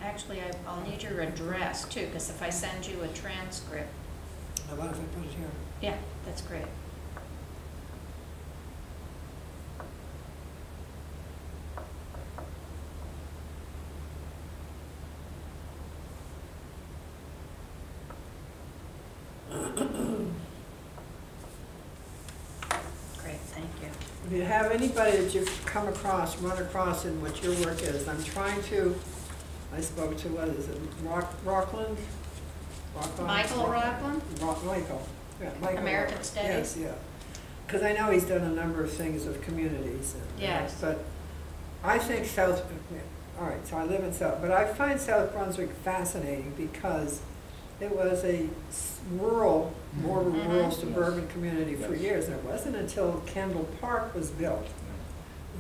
Actually, I'll need your address too, because if I send you a transcript, How about if I put it here? yeah, that's great. Great, thank you. if you have anybody that you've come across, run across in what your work is, I'm trying to, I spoke to, what is it, Rockland? Michael Rockland? Michael, yeah, Michael. American Rockland. Studies? Yes, yeah. Because I know he's done a number of things of communities. And, Yes. But I think all right, so I live in South, but I find South Brunswick fascinating because it was a rural, more rural suburban community for years. And it wasn't until Kendall Park was built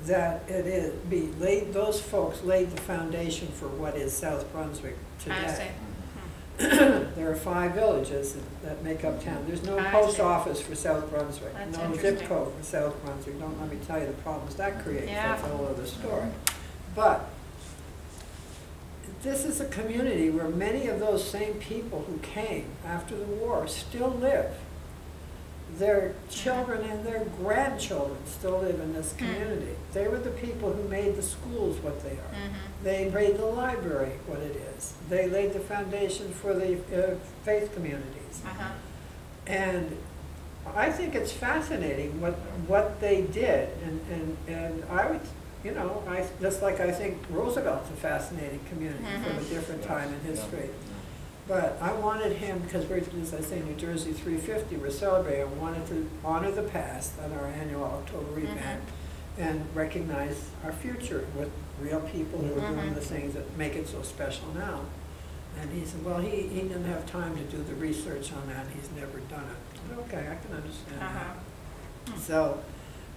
that those folks laid the foundation for what is South Brunswick today. I see. There are 5 villages that make up town. There's no I post see. office for South Brunswick, That's no zip interesting. code for South Brunswick. Don't let me tell you the problems that creates. Yeah. That's a whole other story. But this is a community where many of those same people who came after the war still live. Their children and their grandchildren still live in this community. They were the people who made the schools what they are. They made the library what it is. They laid the foundation for the faith communities. And I think it's fascinating what they did. And I would, you know, just like I think Roosevelt's a fascinating community from a different time in history. But I wanted him, because we're, as I say, New Jersey 350, we're celebrating, I wanted to honor the past at our annual October event and recognize our future with real people who are doing the things that make it so special now. And he said, well, he didn't have time to do the research on that, he's never done it. I said, okay, I can understand that. So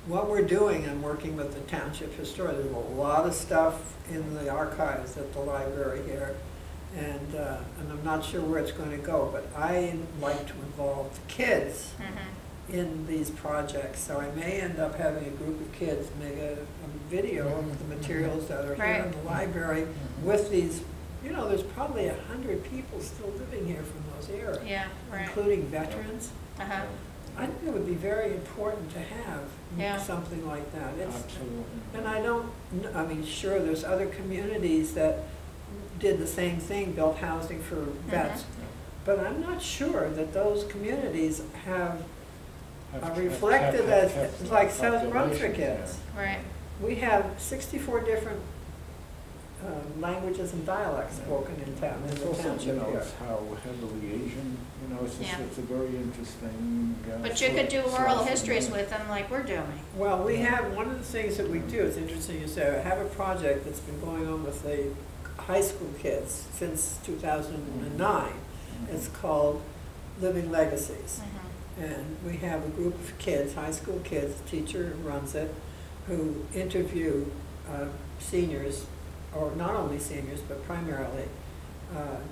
what we're doing, I'm working with the township historian. There's a lot of stuff in the archives at the library here. And I'm not sure where it's going to go, but I like to involve the kids in these projects. So I may end up having a group of kids make a video of the materials that are here in the library with these, you know, there's probably 100 people still living here from those eras, including veterans. I think it would be very important to have something like that. Absolutely. And I mean, sure, there's other communities that did the same thing, built housing for vets. But I'm not sure that those communities have reflected as like South Brunswick is. We have 64 different languages and dialects spoken in town, in It's the also, you township know, here. it's how heavily Asian, you know, it's just, it's a very interesting. But you could do oral histories with them like we're doing. Well, we have, one of the things that we do, it's interesting you say, I have a project that's been going on with the high school kids since 2009. It's called Living Legacies. And we have a group of kids, high school kids, the teacher runs it, who interview seniors, or not only seniors, but primarily,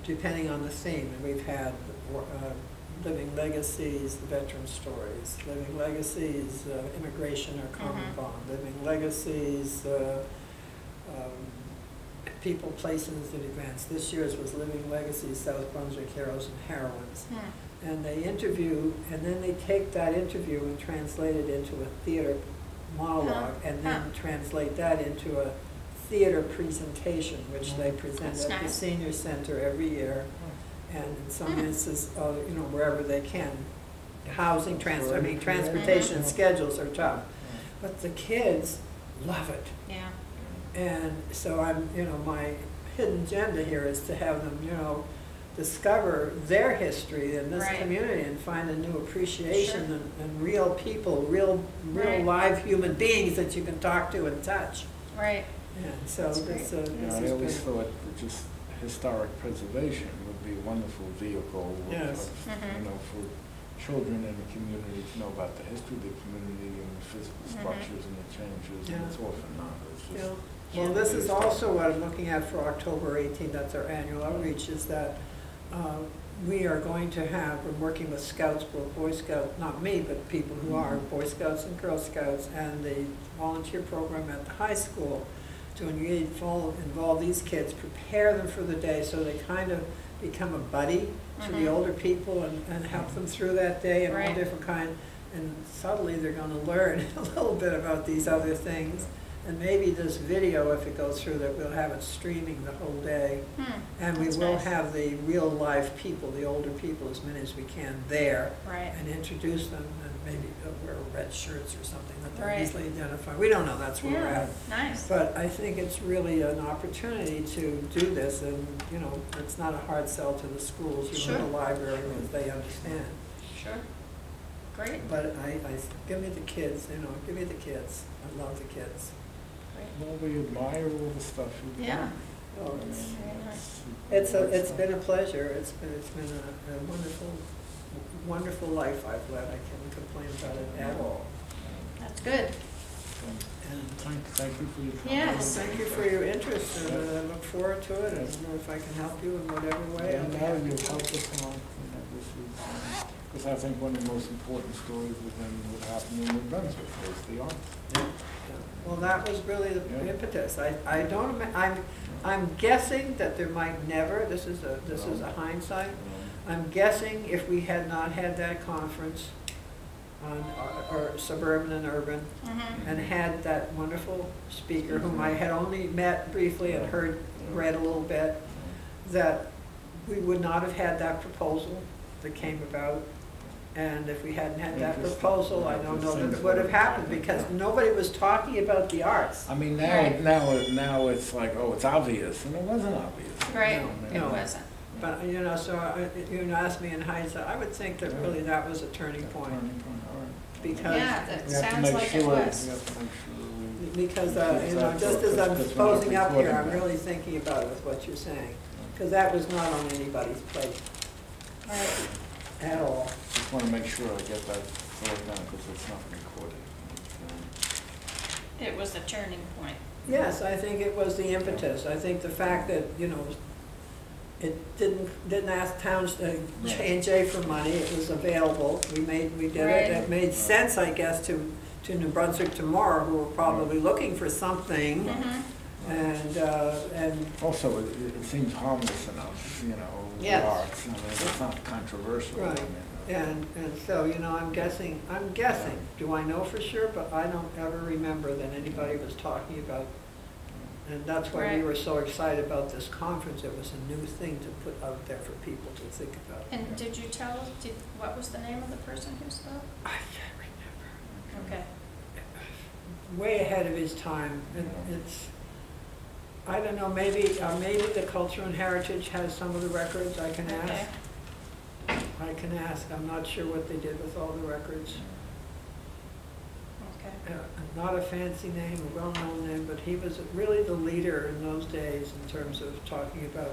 depending on the theme. And we've had Living Legacies, Veteran Stories, Living Legacies, Immigration or Common Bond, Living Legacies, People, Places, and Events. This year's was Living Legacies, South Brunswick Heroes and Heroines. And they interview, and then they take that interview and translate it into a theater monologue, and then translate that into a theater presentation, which they present at the senior center every year, and in some instances, you know, wherever they can. Housing, transportation and schedules are tough, but the kids love it. And so I'm, you know, my hidden agenda here is to have them, you know, discover their history in this community and find a new appreciation and real people, real live human beings that you can talk to and touch. And so this I always thought that just historic preservation would be a wonderful vehicle of, you know, for children in the community to know about the history of the community and the physical structures and the changes, and it's often not. It's just well, this is also what I'm looking at for October 18th, that's our annual outreach, is that we are going to have, we're working with Scouts, both Boy Scouts, not me, but people who are Boy Scouts and Girl Scouts, and the volunteer program at the high school to involve these kids, prepare them for the day so they kind of become a buddy to the older people and help them through that day and all different kind. And subtly they're going to learn a little bit about these other things. And maybe this video, if it goes through, that we'll have it streaming the whole day. And we That's will nice. have the real live people, the older people, as many as we can there. Right. And introduce them, and maybe they'll wear red shirts or something that they'll Right. easily identify. We don't know, that's where we're Yeah, at. nice. But I think it's really an opportunity to do this, and, you know, it's not a hard sell to the schools, you Sure. know, the library, because they understand. Sure. Great. But give me the kids, you know, give me the kids. I love the kids. Well, we admire all the stuff you've Yeah. done. Oh, Very nice. it's been a pleasure. It's been a wonderful life I've led. I can't complain about it at all. That's good. And Thank you for your time. Yes. thank you for your interest, and I look forward to it. I don't know if I can help you in whatever way. And now you've helped us along. Because I think one of the most important stories within what happened in New Brunswick was the arts. Yeah. Well, that was really the Yeah. impetus. I don't, I'm guessing that there might never, this is a hindsight, I'm guessing if we had not had that conference on or suburban and urban, and had that wonderful speaker whom I had only met briefly and read a little bit, that we would not have had that proposal that came about. And if we hadn't had that proposal, I don't know that it would have happened, because nobody was talking about the arts. I mean, now it's like, oh, it's obvious, and it wasn't obvious. Right. No. It wasn't. But, you know, so you asked me in hindsight, I would think that really that was a turning point, because, Yeah, that We have to sounds make like sure, it we was. have to make sure because, you know, just as I'm posing up here, I'm really thinking about it with what you're saying, because that was not on anybody's plate Right. at all. Just want to make sure I get that thought down, because it's not recorded. It was a turning point. Yes, I think it was the impetus. I think the fact that, you know, it didn't ask towns to J&J for money, it was available. We did Right. it. It made sense, I guess, to New Brunswick tomorrow, who were probably looking for something. And Also, it seems harmless enough, you know, the Yes. arts, I mean, it's not controversial. I Right. mean, and so, you know, I'm guessing, do I know for sure? But I don't ever remember that anybody was talking about, and that's why we Right. were so excited about this conference. It was a new thing to put out there for people to think about. And did you tell, what was the name of the person who spoke? I can't remember. Okay. Way ahead of his time. It's, I don't know, maybe the Culture and Heritage has some of the records. I can ask. Okay. I can ask. I'm not sure what they did with all the records. Okay. Not a fancy name, a well-known name, but he was really the leader in those days in terms of talking about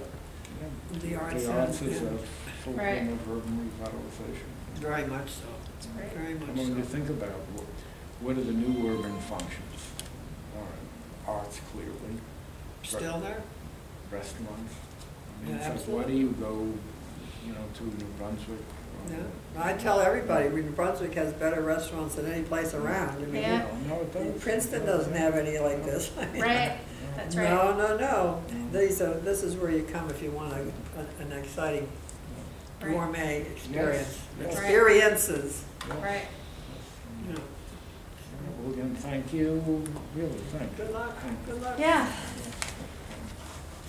the arts. The arts is and- a fulcrum Right. of urban revitalization. Very much so. That's great. Very I much mean, you so. think about what are the new urban functions? Arts, clearly. Still there? Restaurants. I mean, Yeah, it's like, absolutely. why do you go, you know, to New Brunswick? Yeah. I tell everybody, New Brunswick has better restaurants than any place around. I mean, Yeah. No, it does. Princeton doesn't have any like this. Right, that's right. No. This is where you come if you want an exciting Right. gourmet experience. Yes. Right. Experiences. Right. You know. Well, again, thank you, really, thank you. Good luck. Good luck. Yeah.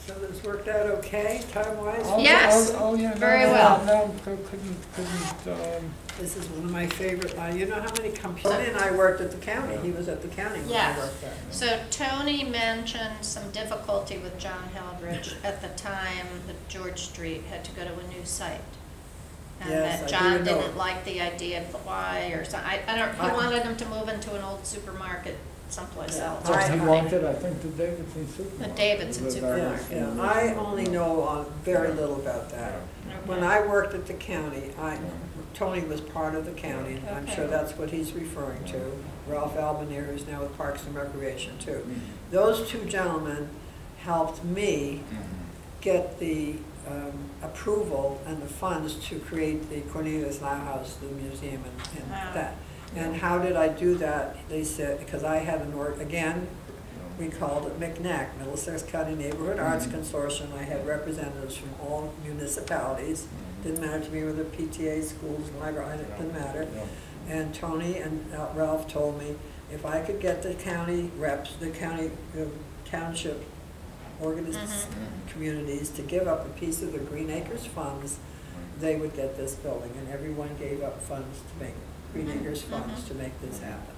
So this worked out okay, time-wise? Yes, Yeah, very well. No, couldn't, This is one of my favorite, you know how many, Tony and I worked at the county. He was at the county when I Yes. worked there. So Tony mentioned some difficulty with John Hildrich at the time that George Street had to go to a new site. And Yes, that I John do know. didn't like the idea of the Y or something. I don't, he wanted him to move into an old supermarket someplace Yeah. else. he or wanted, I think, the Davidson supermarket. The Davidson Was that- supermarket. Yeah, I only know very little about that. When I worked at the county, Tony was part of the county, and I'm sure Okay. that's what he's referring to. Ralph Albanier is now with Parks and Recreation too. Mhm. Those two gentlemen helped me get the approval and the funds to create the Cornelius Lau House, the museum and Wow. that. And how did I do that? They said, because I had again, we called it McNack, Middlesex County Neighborhood Arts Consortium. I had representatives from all municipalities. Didn't matter to me whether PTA, schools, library, it didn't matter. And Tony and Ralph told me, if I could get the county reps, the county, township communities to give up a piece of the Green Acres funds, they would get this building, and everyone gave up funds to make, Green Acres funds to make this happen.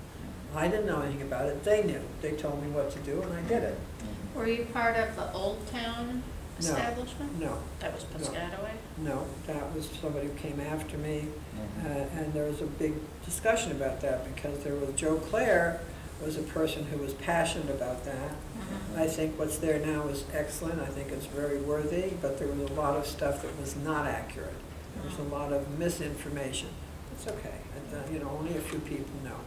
I didn't know anything about it, they knew. They told me what to do, and I did it. Were you part of the Old Town establishment? No. That was Piscataway? No, that was somebody who came after me, and there was a big discussion about that, because there was, Joe Clare was a person who was passionate about that. I think what's there now is excellent, I think it's very worthy, but there was a lot of stuff that was not accurate. There was a lot of misinformation. It's okay, you know, only a few people know.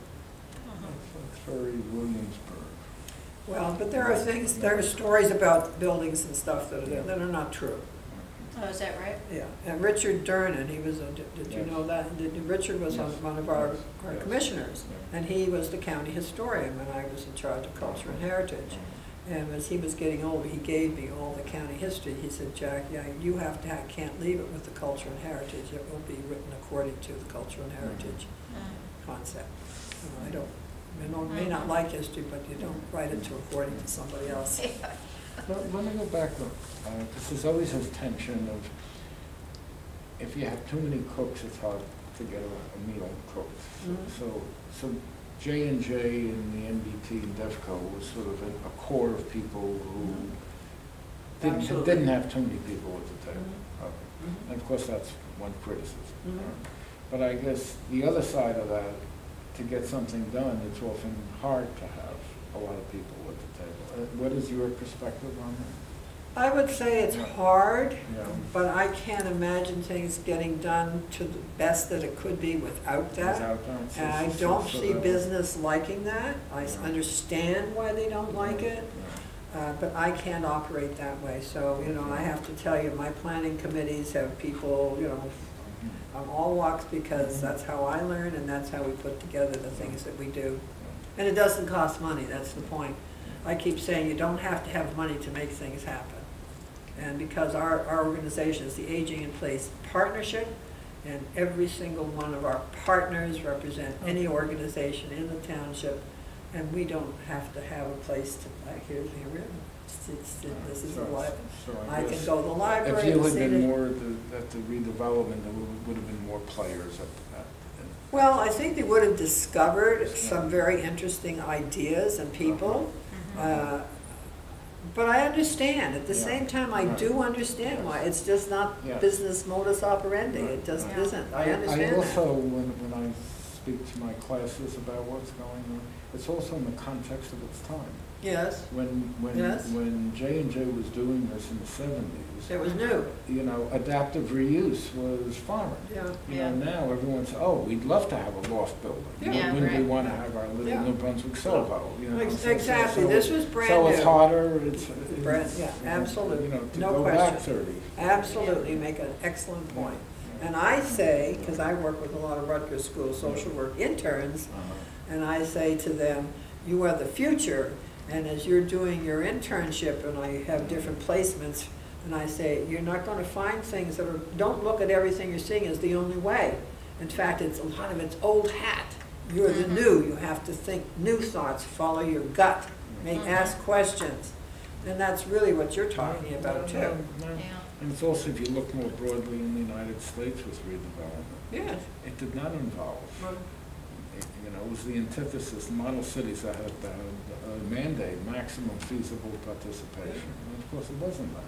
Very Williamsburg. Well, but there are things, there are stories about buildings and stuff that are not true. Oh, is that right? Yeah, and Richard Durnan, he was, did you know that? Richard was one of our commissioners, and he was the county historian when I was in charge of culture and heritage. And as he was getting older, he gave me all the county history. He said, Jack, yeah, you have to, can't leave it with the culture and heritage. It will be written according to the culture and heritage concept. You know, I may not like history, but you don't write it to according to somebody else. Let me go back, because there's always a tension of, if you have too many cooks, it's hard to get a meal cooked. So J&J and the NBT and DEFCO was sort of a core of people who didn't have too many people at the table. And of course, that's one criticism. But I guess the other side of that, to get something done, it's often hard to have a lot of people at the table. What is your perspective on that? I would say it's hard, but I can't imagine things getting done to the best that it could be without that. And I don't see business liking that. I understand why they don't like it, but I can't operate that way. So, you know, I have to tell you, my planning committees have people, you know, on all walks, because that's how I learn and that's how we put together the things that we do. And it doesn't cost money, that's the point. I keep saying you don't have to have money to make things happen. And because our organization is the Aging in Place Partnership, and every single one of our partners represent any organization in the township, and we don't have to have a place to, like, here's the ribbon. This is a library. I can go to the library. If you had been more at the redevelopment, there would have been more players at that. Well, I think they would have discovered some very interesting ideas and people. But I understand. At the same time, I do understand why. It's just not business modus operandi. It just isn't. I understand I also, when I speak to my classes about what's going on, it's also in the context of its time. Yes. When J&J was doing this in the 70s, it was new. You know, adaptive reuse was foreign. You know, now everyone's, oh, we'd love to have a loft building. Wouldn't we want to have our little New Brunswick Soho? You know, exactly. So this was brand new. So it's harder. It's brand, absolutely. You know, to no go question. back 30. Absolutely, you make an excellent point. And I say, because I work with a lot of Rutgers School social work interns, and I say to them, you are the future. And as you're doing your internship, and I have different placements, and I say, you're not going to find things that are, don't look at everything you're seeing as the only way. In fact, it's a lot of it's old hat. You're the new. You have to think new thoughts, follow your gut, ask questions. And that's really what you're talking about, too. And it's also, if you look more broadly in the United States with redevelopment, it did not involve. You know, it was the antithesis. Model cities that had a mandate, maximum feasible participation. And of course, it wasn't that.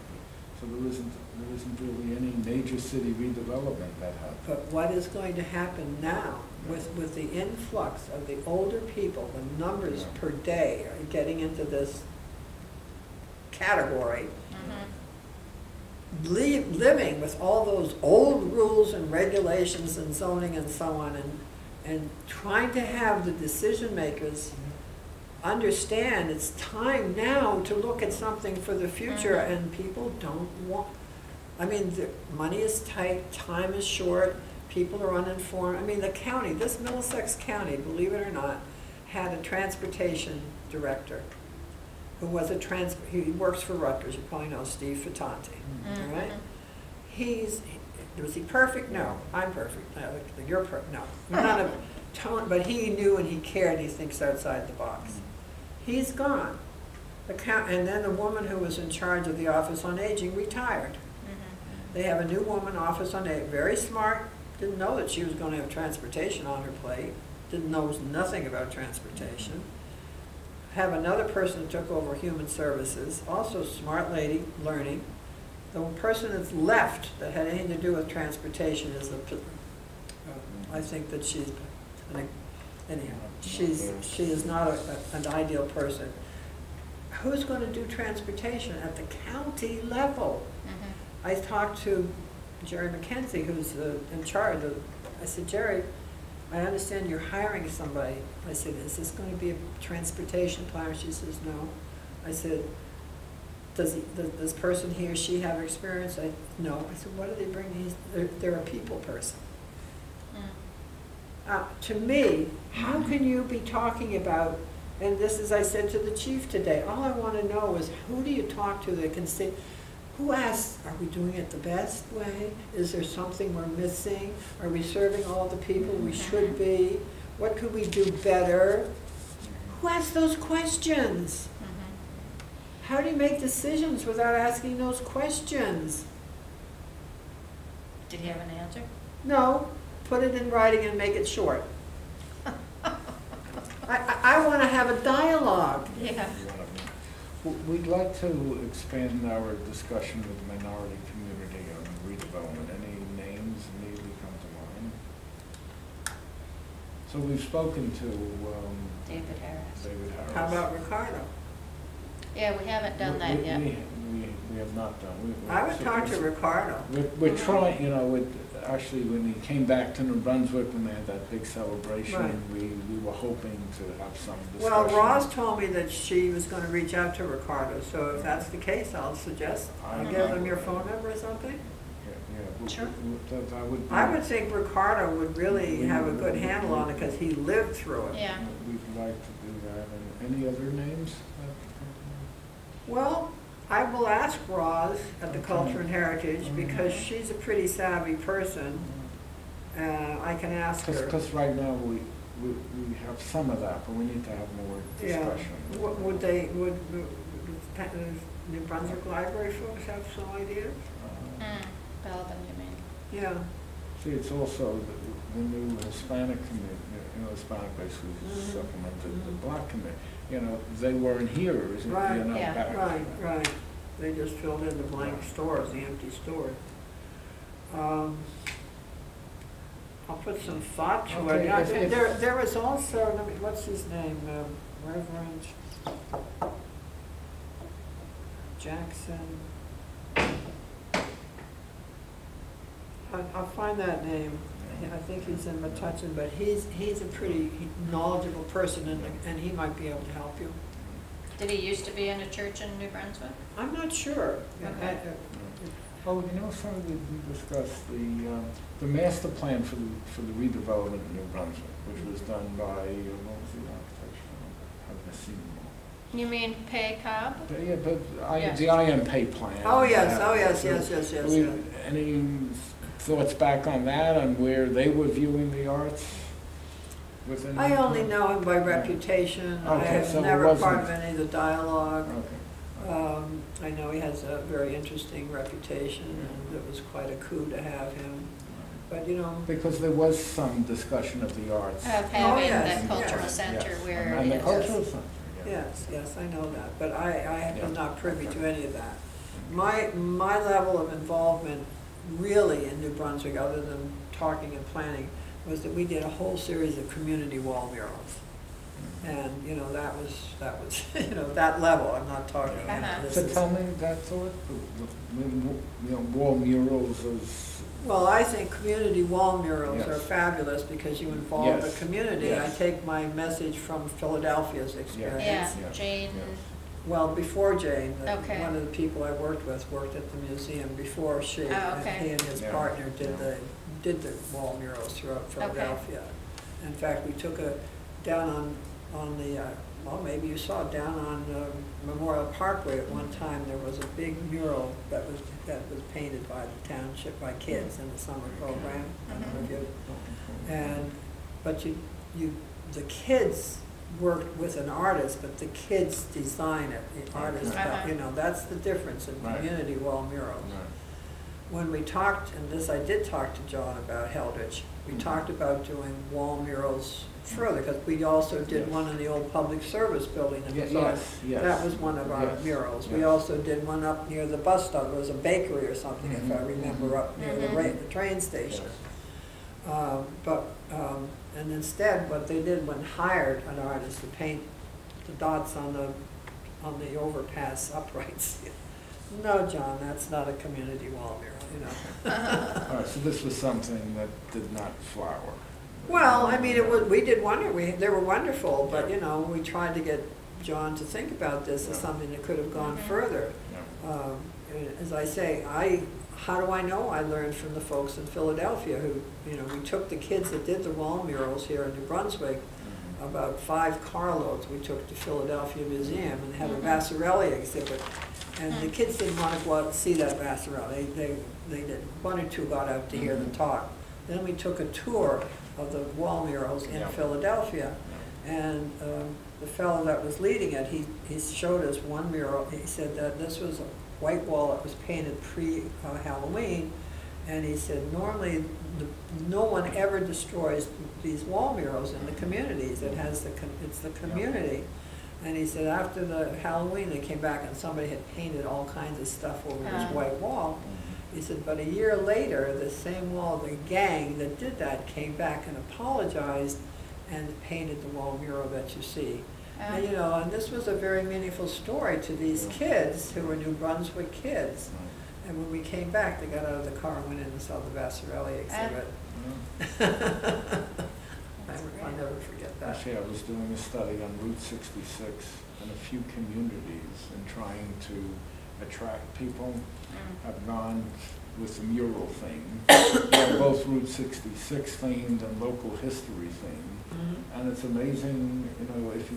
So there isn't really any major city redevelopment that happened. But what is going to happen now with the influx of the older people, the numbers per day are getting into this category, living with all those old rules and regulations and zoning and so on, and trying to have the decision makers understand it's time now to look at something for the future, and people don't want, I mean, the money is tight, time is short, people are uninformed. I mean, the county, this Middlesex County, believe it or not, had a transportation director who was he works for Rutgers, you probably know Steve Fattanti, all right? Was he perfect? No. I'm perfect. You're perfect. No. None of but he knew and he cared, he thinks outside the box. He's gone. And then the woman who was in charge of the Office on Aging retired. They have a new woman, Office on Aging, very smart, didn't know that she was going to have transportation on her plate, didn't know nothing about transportation. Have another person who took over Human Services, also a smart lady, learning. The person that's left that had anything to do with transportation is I think that she's, anyhow, she is not an ideal person. Who's going to do transportation at the county level? I talked to Jerry McKenzie, who's in charge. I said, Jerry, I understand you're hiring somebody. I said, is this going to be a transportation planner? She says, no. I said, does this person, he or she, have experience? No. I said, what do they bring? They're a people person. To me, how can you be talking about, and this is, I said to the chief today, all I want to know is who do you talk to that can say, who asks, are we doing it the best way? Is there something we're missing? Are we serving all the people we should be? What could we do better? Who asks those questions? How do you make decisions without asking those questions? Did he have an answer? No. Put it in writing and make it short. I want to have a dialogue. Yeah. We'd like to expand our discussion with the minority community on redevelopment. Any names immediately come to mind? So we've spoken to David Harris. How about Ricardo? Yeah, we haven't done that yet. We have not done. I would talk to Ricardo. We're trying, you know, actually when he came back to New Brunswick and they had that big celebration, right. we were hoping to have some discussion. Well, Roz told me that she was going to reach out to Ricardo, so if that's the case, I'll suggest I'll give them your phone number or something. Yeah. Sure. I would think Ricardo would really have a good handle on it because he lived through it. Yeah. We'd like to do that. And any other names? Well, I will ask Roz at the Culture and Heritage because she's a pretty savvy person. I can ask her. Because right now we have some of that, but we need to have more discussion. Yeah. Would New Brunswick Library folks have some ideas? Belvin, you mean? Yeah. See, it's also the new Hispanic community, Hispanic basically supplemented the Black community. They weren't here, right. Back. Right. They just filled in the blank stores, the empty stores. I'll put some thought to it. There was also, what's his name? Reverend Jackson. I'll find that name. I think he's in Metuchen, but he's a pretty knowledgeable person, and he might be able to help you. Did he used to be in a church in New Brunswick? I'm not sure. Okay. Something we discussed the master plan for the redevelopment in New Brunswick, which was done by what was the architecture? I've seen them all. You mean Pay Cobb? Yeah, but Yes. the IMP plan. Oh yes, yes. Any thoughts back on that, on where they were viewing the arts? I only know him by reputation. Okay, I have so never part of any of the dialogue. Okay. I know he has a very interesting reputation, and it was quite a coup to have him. But because there was some discussion of the arts. Of having yes, the cultural yes. center where and it the is. cultural center. Yes, I know that. But I am not privy to any of that. My level of involvement really in New Brunswick, other than talking and planning, was that we did a whole series of community wall murals. And, that was that level. I'm not talking. So tell me that thought, wall murals is... Well, I think community wall murals Yes. are fabulous because you involve Yes. the community. Yes. I take my message from Philadelphia's experience. Yeah, Yes. Jane. Yes. Well, before Jane, Okay. one of the people I worked with worked at the museum before she, Oh, okay. and he and his Yeah. partner did the wall murals throughout Philadelphia. In fact, we took down on the, well, maybe you saw it, down on Memorial Parkway at one time, there was a big mural that was painted by the township, by kids in the summer program. I don't know if you, but the kids worked with an artist, but the kids design it, the artist, Uh-huh. you know, that's the difference in Right. community wall murals. Right. When we talked, and this I did talk to John about Heldridge, we Mhm. talked about doing wall murals further, because we also did Yes. one in the old public service building. That was Yes. That was one of our Yes. murals. We Yes. Also did one up near the bus stop, it was a bakery or something, if I Mhm. remember, up near the Mhm. the train station. Yes. And instead, what they did, when hired an artist to paint the dots on the overpass uprights. No, John, that's not a community wall mural, you know. All right, so this was something that did not flower. Well, I mean, we did wonder, they were wonderful, but, you know, we tried to get John to think about this as Yeah. something that could have gone Mhm. further. Yeah. As I say, how do I know? I learned from the folks in Philadelphia who, you know, we took the kids that did the wall murals here in New Brunswick, Mhm. about 5 carloads we took to Philadelphia Museum, and they had a Mhm. Vasarely exhibit. And the Mm. kids didn't want to go out and see that Vasarely. They did, 1 or 2 got out to hear the Mhm. talk. Then we took a tour of the wall murals in Yeah. Philadelphia. Yeah. And the fellow that was leading it, he showed us one mural. He said that this was a white wall that was painted pre-Halloween. And he said, normally, no one ever destroys these wall murals in the communities. It's the community. And he said, after the Halloween, they came back and somebody had painted all kinds of stuff over this white wall. He said, but a year later, the same wall, the gang that did that came back and apologized and painted the wall mural that you see. And, you know, and this was a very meaningful story to these kids who were New Brunswick kids. And when we came back, they got out of the car and went in and saw the Vasarely exhibit. I'll never forget that. Actually, I was doing a study on Route 66 and a few communities and trying to attract people. Have gone with the mural theme. They're both Route 66 themed and local history themed. Mhm. And it's amazing, you know, if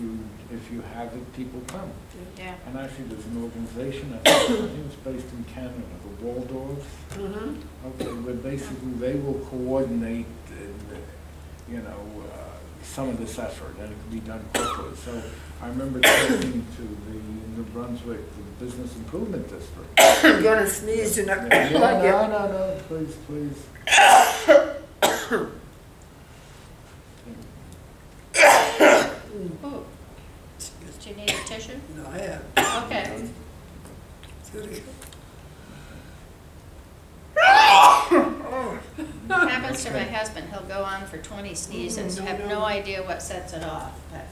you have it, people come. Yeah. And actually, there's an organization, I think it's based in Canada, the Waldorfs. Mhm. Okay, where basically they will coordinate, you know, some of this effort, and it can be done quickly. So I remember talking to the New Brunswick, the Business Improvement District. You're gonna sneeze, you're not gonna Yeah, like it. no, please, please. Ooh, do you need a tissue? No, I have. Okay. It's good again. Happens to my husband, he'll go on for 20 sneezes, no, have no. no idea what sets it off, but.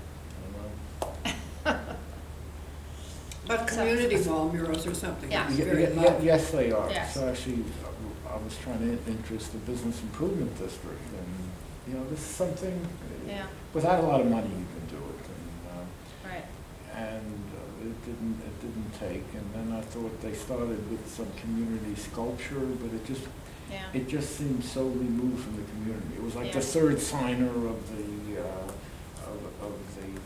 But community wall murals or something. Yeah. It's very lovely. Yes, they are. Yes. So actually, I was trying to interest the Business Improvement District, and, you know, this is something, Yeah. without a lot of money, you can do it. Right. And it didn't take, and then I thought they started with some community sculpture, but it Yeah. just seemed so removed from the community. It was like the Yeah. third signer of the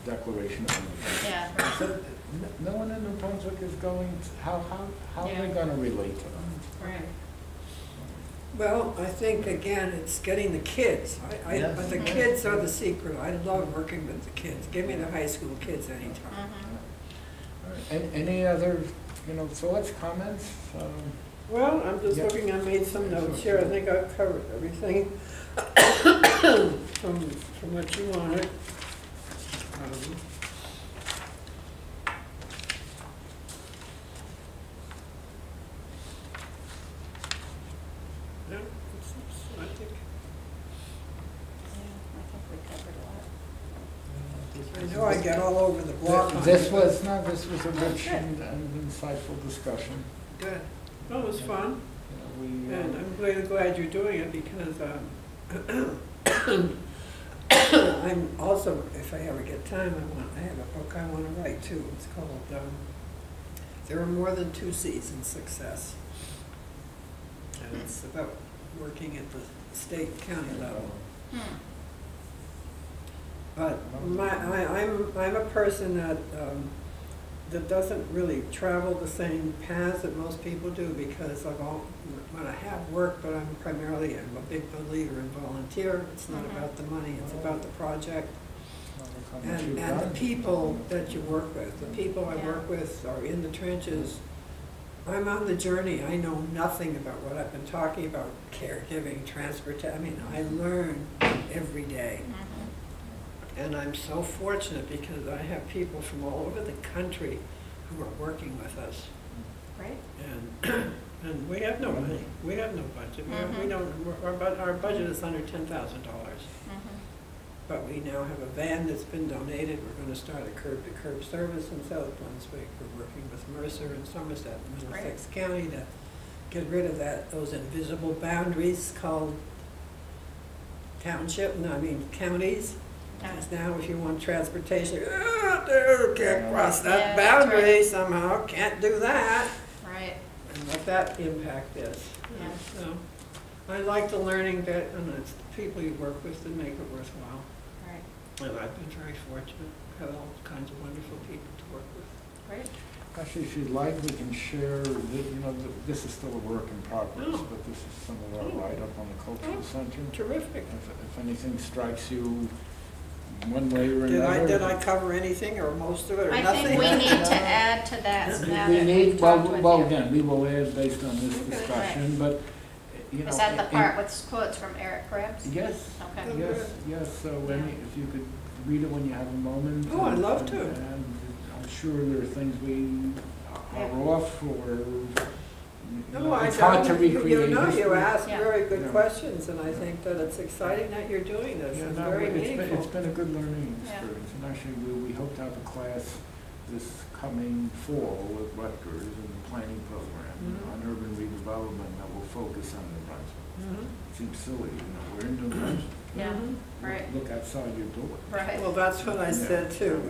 Declaration of Independence. Yeah. So no one in New Brunswick is going, how are Yeah. they gonna relate to them? Right. Well, I think, again, it's getting the kids. Yes. But the kids are the secret. I love working with the kids. Give me the high school kids anytime. Mhm. All right. Any other, you know, thoughts, comments? Well, I'm just Yeah. looking, I made some notes here. I think I've covered everything from what you wanted. Yeah, I think Yeah, I think we covered a lot. I know I get all over the block. on This it. was a rich and insightful discussion. Good. Well, it was fun. You know, And I'm really glad you're doing it because I'm also, if I ever get time, I have a book I want to write too. It's called There Are More Than Two C's in Success. And it's about working at the state, county level. Hmm. But I'm a person that that doesn't really travel the same paths that most people do, because when I have work, but I'm a big believer in volunteer. It's not about the money, it's about the project. And the people that you work with. The people I work with are in the trenches. I'm on the journey. I know nothing about what I've been talking about, caregiving, transportation. I mean, I learn every day. And I'm so fortunate because I have people from all over the country who are working with us. Right. And we have no money. We have no budget. We don't. Our budget is under $10,000. But we now have a van that's been donated. We're going to start a curb-to-curb service in South Brunswick. We're working with Mercer and Somerset and Middlesex County to get rid of those invisible boundaries called counties. Because now if you want transportation, you can't cross that boundary somehow, can't do that. Right. And what that impact is. Yeah. So I like the learning bit, and it's the people you work with that make it worthwhile. Right. And I've been very fortunate to have all kinds of wonderful people to work with. Great. Actually, if you'd like, we can share, this is still a work in progress, but this is some of our write-up on the Cultural Center. Terrific. If anything strikes you one way or another. Did I cover anything or most of it or I nothing? think we need to add to that now that we've talked with you. Again, we will add based on this discussion, but, Is that the part with quotes from Eric Krebs? Yes. Okay. Yes, so if you could read it when you have a moment. Oh, I'd love to. And I'm sure there are things we are off or, it's hard to recreate. You ask Yeah. very good questions, and I think that it's exciting that you're doing this. It's very meaningful. It's been a good learning Yeah. experience, and actually we hope to have a class this coming fall with Rutgers in the planning program on urban redevelopment that will focus on New Brunswick. It seems silly, we're in New Brunswick. Yeah, right. Look outside your door. Right. Well, that's what I said too.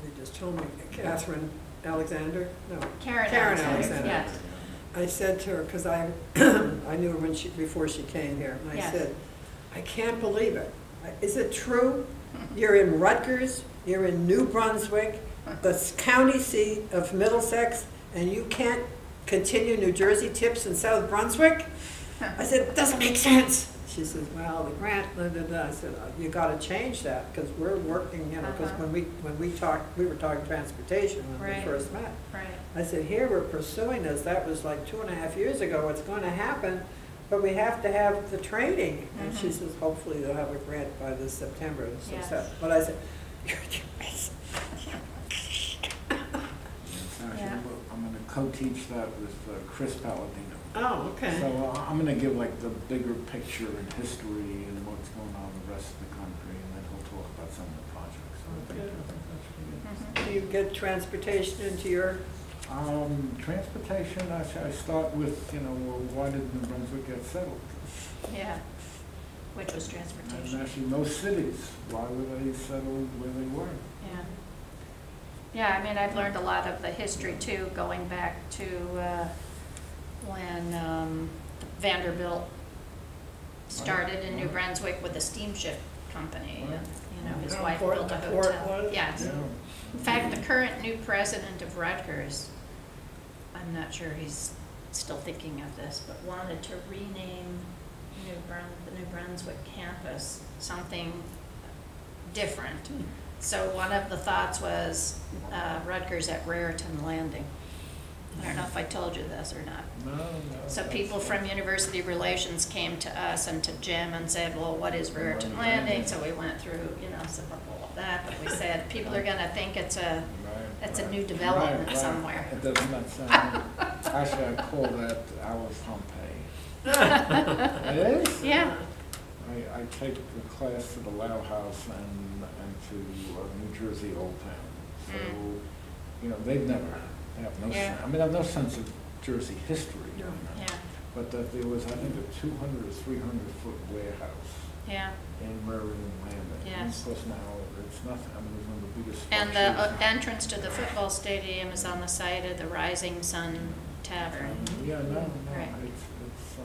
They just told me, Catherine Alexander? No. Karen Alexander. Yes. I said to her, because I knew her before she came here, and I Yes. said, I can't believe it. Is it true? You're in Rutgers, you're in New Brunswick, the county seat of Middlesex, and you can't continue New Jersey tips in South Brunswick? I said, it doesn't make sense. She says, well, the grant, I said, you got to change that, because we're working, because when we talked, we were talking transportation when we first met. Right. I said, here we're pursuing this. That was like 2.5 years ago. It's going to happen, but we have to have the training. And she says, hopefully they'll have a grant by this September. Yes. But I said, I'm going to co-teach that with Chris Palladino. oh, okay. So I'm going to give like the bigger picture and history and what's going on in the rest of the country, and then we'll talk about some of the projects. So I think that's pretty good. Do you get transportation into your? Transportation, I start with, why did New Brunswick get settled? Yeah. Which was And transportation. actually, most cities, why were they settled where they were? Yeah. Yeah, I mean, I've learned a lot of the history too, going back to when Vanderbilt started in New Brunswick with a steamship company. Right. And, his How wife important built a the port hotel. was? Yes. Yeah. In fact, the current new president of Rutgers, I'm not sure he's still thinking of this, but wanted to rename the New Brunswick campus something different. So one of the thoughts was Rutgers at Raritan Landing. I don't know if I told you this or not. No. So people from University Relations came to us and to Jim and said, well, what is Raritan Landing? So we went through, some of all of that, but we said, people are gonna think it's a new development somewhere. It does not sound, actually, I call that Alice Pompeii. It is? Yeah. I take the class to the Lau House and to New Jersey Old Town. So, they have no sense. I mean, I have no sense of Jersey history. Yeah. But that there was, I think, a 200 or 300-foot warehouse Yeah. in Raritan Landing. Yes. And of course, now it's nothing. I mean, it's one of the biggest And structures. the entrance to the football stadium is on the site of the Rising Sun Tavern. Yeah, no. Right. It's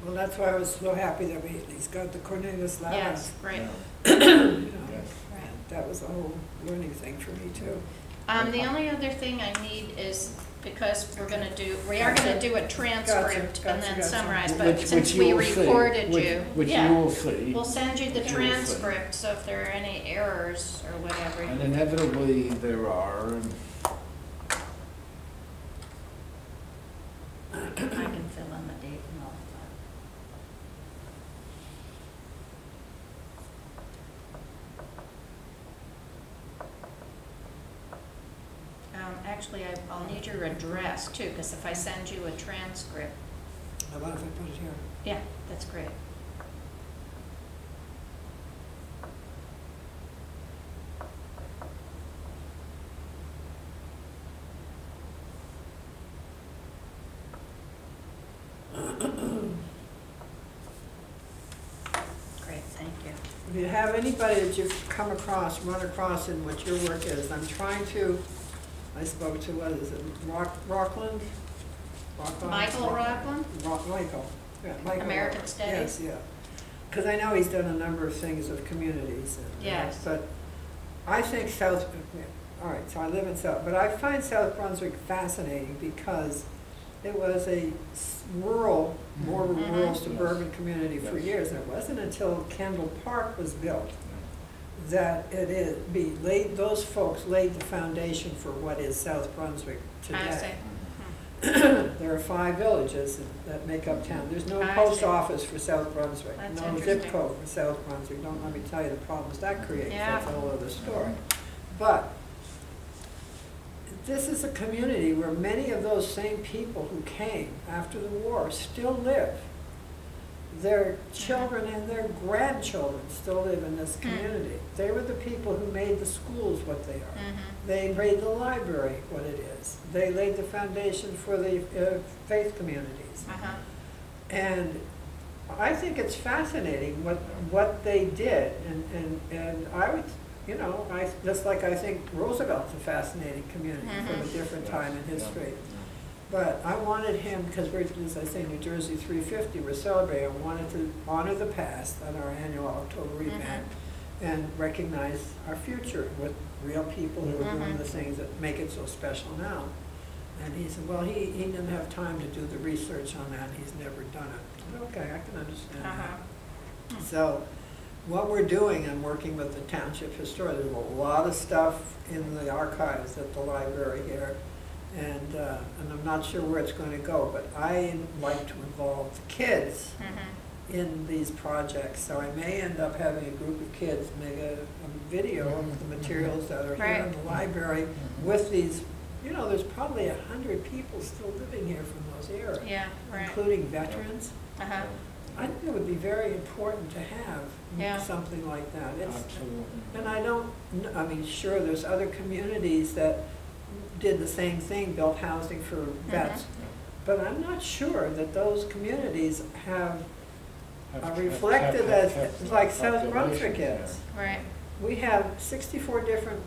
Well, that's why I was so happy that he's got the Cornelius Lau. Yes, right. yes. Right. that was a whole learning thing for me too. The only other thing I need is, because we are gonna do a transcript and then summarize, but since we recorded you. Which you yeah, will see. we'll send you the transcript, so if there are any errors or whatever. And inevitably there are, and I can fill in the date and all that. Actually, I'll need your address too, because if I send you a transcript. How about if I put it here? Yeah, that's great. Great, thank you. If you have anybody that you've run across in what your work is, I'm trying to, I spoke to, what is it, Rockland? Michael Rockland? Michael, yeah, Michael. American Studies? Yes, yeah. Because I know he's done a number of things with communities. And, Yes. But I think all right, so I live in South, but I find South Brunswick fascinating because it was a rural, more rural suburban community for years. And it wasn't until Kendall Park was built that those folks laid the foundation for what is South Brunswick today. I see. There are 5 villages that make up town. There's no post office for South Brunswick, That's no zip code for South Brunswick. Don't let me tell you the problems that creates. Yeah. That's a whole other story. But this is a community where many of those same people who came after the war still live. Their children and their grandchildren still live in this community. They were the people who made the schools what they are. They made the library what it is. They laid the foundation for the faith communities. And I think it's fascinating what they did. And I would, just like I think Roosevelt's a fascinating community from a different time in history. But I wanted him, because we're, as I say, New Jersey 350, we're celebrating. I wanted to honor the past at our annual October event and recognize our future with real people who are doing the things that make it so special now. And he said, well, he didn't have time to do the research on that. He's never done it. I said, okay, I can understand that. So what we're doing, I'm working with the township historian. There's a lot of stuff in the archives at the library here. And I'm not sure where it's going to go, but I like to involve the kids in these projects. So I may end up having a group of kids make a video of the materials that are here in the library with these, there's probably 100 people still living here from those eras, including veterans. I think it would be very important to have something like that. absolutely. And sure, there's other communities that did the same thing, built housing for vets. But I'm not sure that those communities have reflected as like South Brunswick is. Right. We have 64 different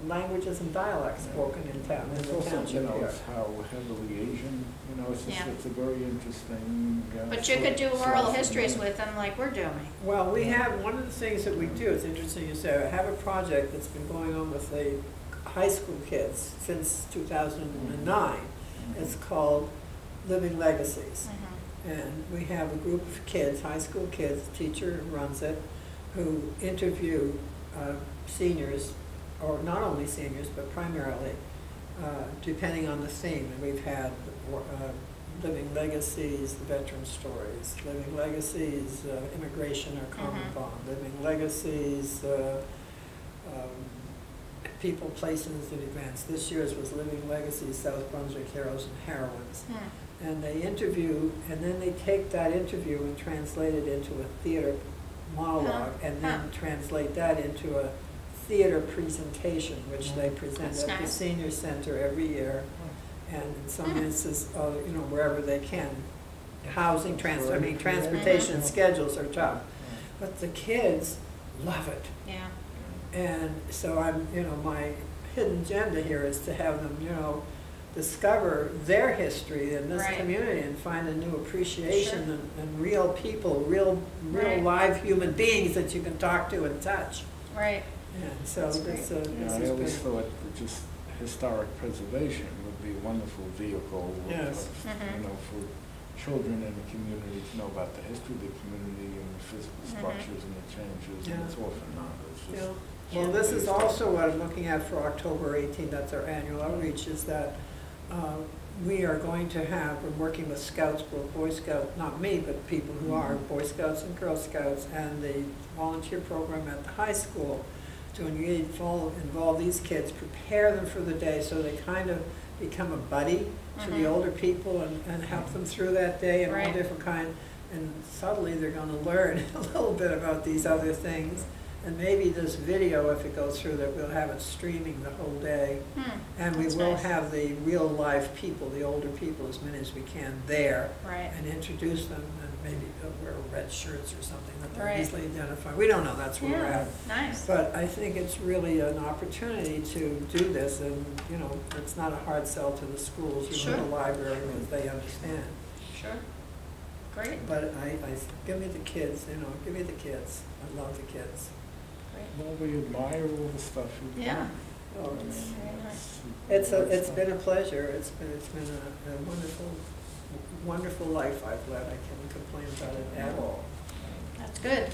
languages and dialects spoken in town, in It's the also, township here. it's how heavily Asian, it's just, it's a very interesting. But you could do oral histories with them like we're doing. Well, we have, one of the things that we do, it's interesting you say, I have a project that's been going on with the high school kids since 2009. It's called Living Legacies. And we have a group of kids, high school kids, the teacher runs it, who interview seniors, or not only seniors, but primarily, depending on the theme. And we've had Living Legacies, the veteran stories, Living Legacies, immigration or common bond, Living Legacies, people, places, and events. This year's was Living Legacies, South Brunswick Heroes and Heroines. And they interview, and then they take that interview and translate it into a theater monologue, and then translate that into a theater presentation, which they present at the senior center every year, and in some instances, wherever they can. Housing, transportation schedules are tough, but the kids love it. Yeah. And so I'm, my hidden agenda here is to have them, discover their history in this community and find a new appreciation and real people, real live human beings that you can talk to and touch. Right. And so That's this, great. this I has always been, thought that just historic preservation would be a wonderful vehicle Yes. you know, for children in the community to know about the history of the community and the physical structures and the changes, and Yeah. it's often not. It's just, yeah. Well, this is also what I'm looking at for October 18th, that's our annual outreach, is that we are going to have, we're working with Scouts, both Boy Scouts, not me, but people who are Boy Scouts and Girl Scouts, and the volunteer program at the high school to involve these kids, prepare them for the day so they kind of become a buddy to the older people and help them through that day and all different kind. And subtly they're going to learn a little bit about these other things. And maybe this video, if it goes through, that we'll have it streaming the whole day. And we will have the real live people, the older people, as many as we can there. Right. And introduce them, and maybe they'll wear red shirts or something that they're Right. easily identified. We don't know, that's where we're at. Nice. But I think it's really an opportunity to do this, and, you know, it's not a hard sell to the schools, you know, the library, because they understand. Sure. Great. But give me the kids, you know, give me the kids. I love the kids. well, we admire all the stuff you've Yeah. done. Oh, I mean, it's great it's stuff. been a pleasure. It's been a wonderful life I've led. I can't complain about it at all. That's good.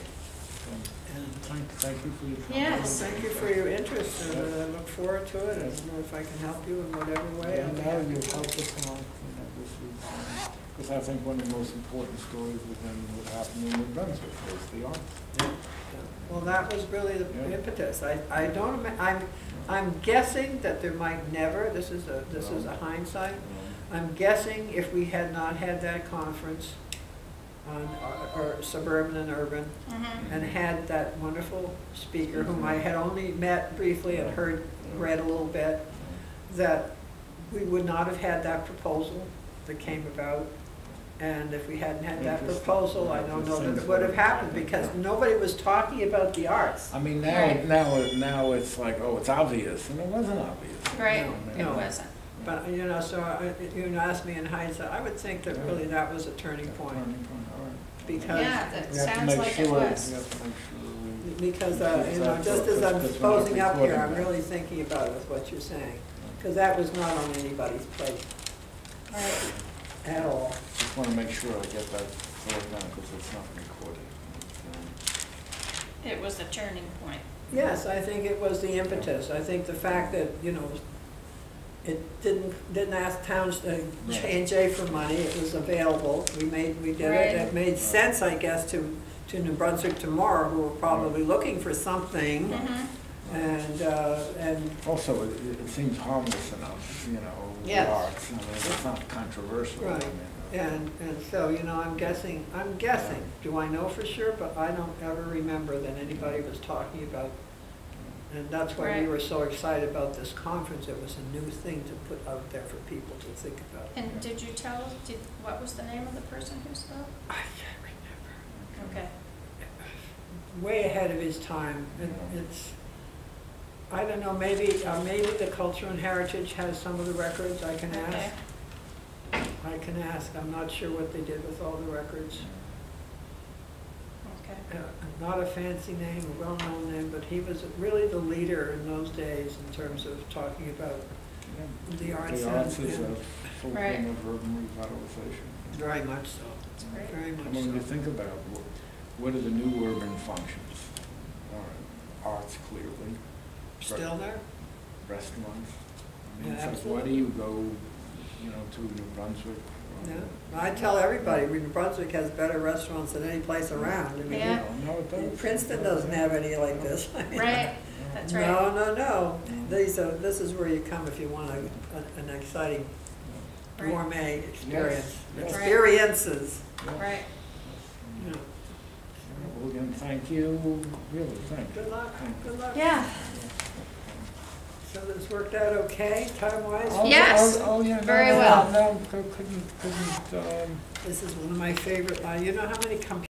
And Thank you for your time. Yes. thank you for your interest, and I look forward to it. I don't know if I can help you in whatever way. And now you've helped us along, you know, this is, because I think one of the most important stories within what happened in New Brunswick was the art. Yeah. Well, that was really the impetus. I don't, I'm guessing that there might never, this is a hindsight, I'm guessing if we had not had that conference on or suburban and urban, and had that wonderful speaker whom I had only met briefly and read a little bit, that we would not have had that proposal that came about. And if we hadn't had that proposal, I don't know that it would have happened, because nobody was talking about the arts. I mean, now it's like, oh, it's obvious, and it wasn't obvious. Right. No. It wasn't. But, you know, so you asked me in hindsight, I would think that really that was a turning point. Because, Yeah, that sounds like it was. because you know, just as I'm posing up here, I'm really thinking about it with what you're saying. Because that was not on anybody's plate Right. at all. Just want to make sure I get that thought down, because it's not recorded. It was a turning point. Yes, I think it was the impetus. I think the fact that, you know, it didn't ask towns to J&J for money, it was available. We did it. It made sense, I guess, to New Brunswick tomorrow, who were probably looking for something. And Also, it seems harmless enough, you know, the arts. I mean, it's not controversial. Right. I mean, And so, you know, I'm guessing, do I know for sure? But I don't ever remember that anybody was talking about, and that's why we were so excited about this conference. It was a new thing to put out there for people to think about. And did you tell, what was the name of the person who spoke? I can't remember. Okay. Way ahead of his time. It's, I don't know, maybe the Culture and Heritage has some of the records. I can ask. Okay. I can ask. I'm not sure what they did with all the records. Okay. Not a fancy name, a well-known name, but he was really the leader in those days in terms of talking about the arts. The arts is a and fulcrum of urban revitalization. very much so. That's great. Very And much when you so. think about what are the new urban functions? All right, arts clearly. Still there? Restaurants. I mean, Yeah, it's like, why do you go, you know, to New Brunswick? Yeah. I tell everybody, New Brunswick has better restaurants than any place around. I mean, Yeah. No, it does. Princeton doesn't have any like this. Right. That's right. No. This is where you come if you want an exciting gourmet experience. Yes. Experiences. Right. Yeah. Well, again, thank you, really, thank you. Good luck. Good luck. Yeah. So this worked out okay, time-wise? Yes. Oh, yeah. Very well. No, couldn't, This is one of my favorite, you know how many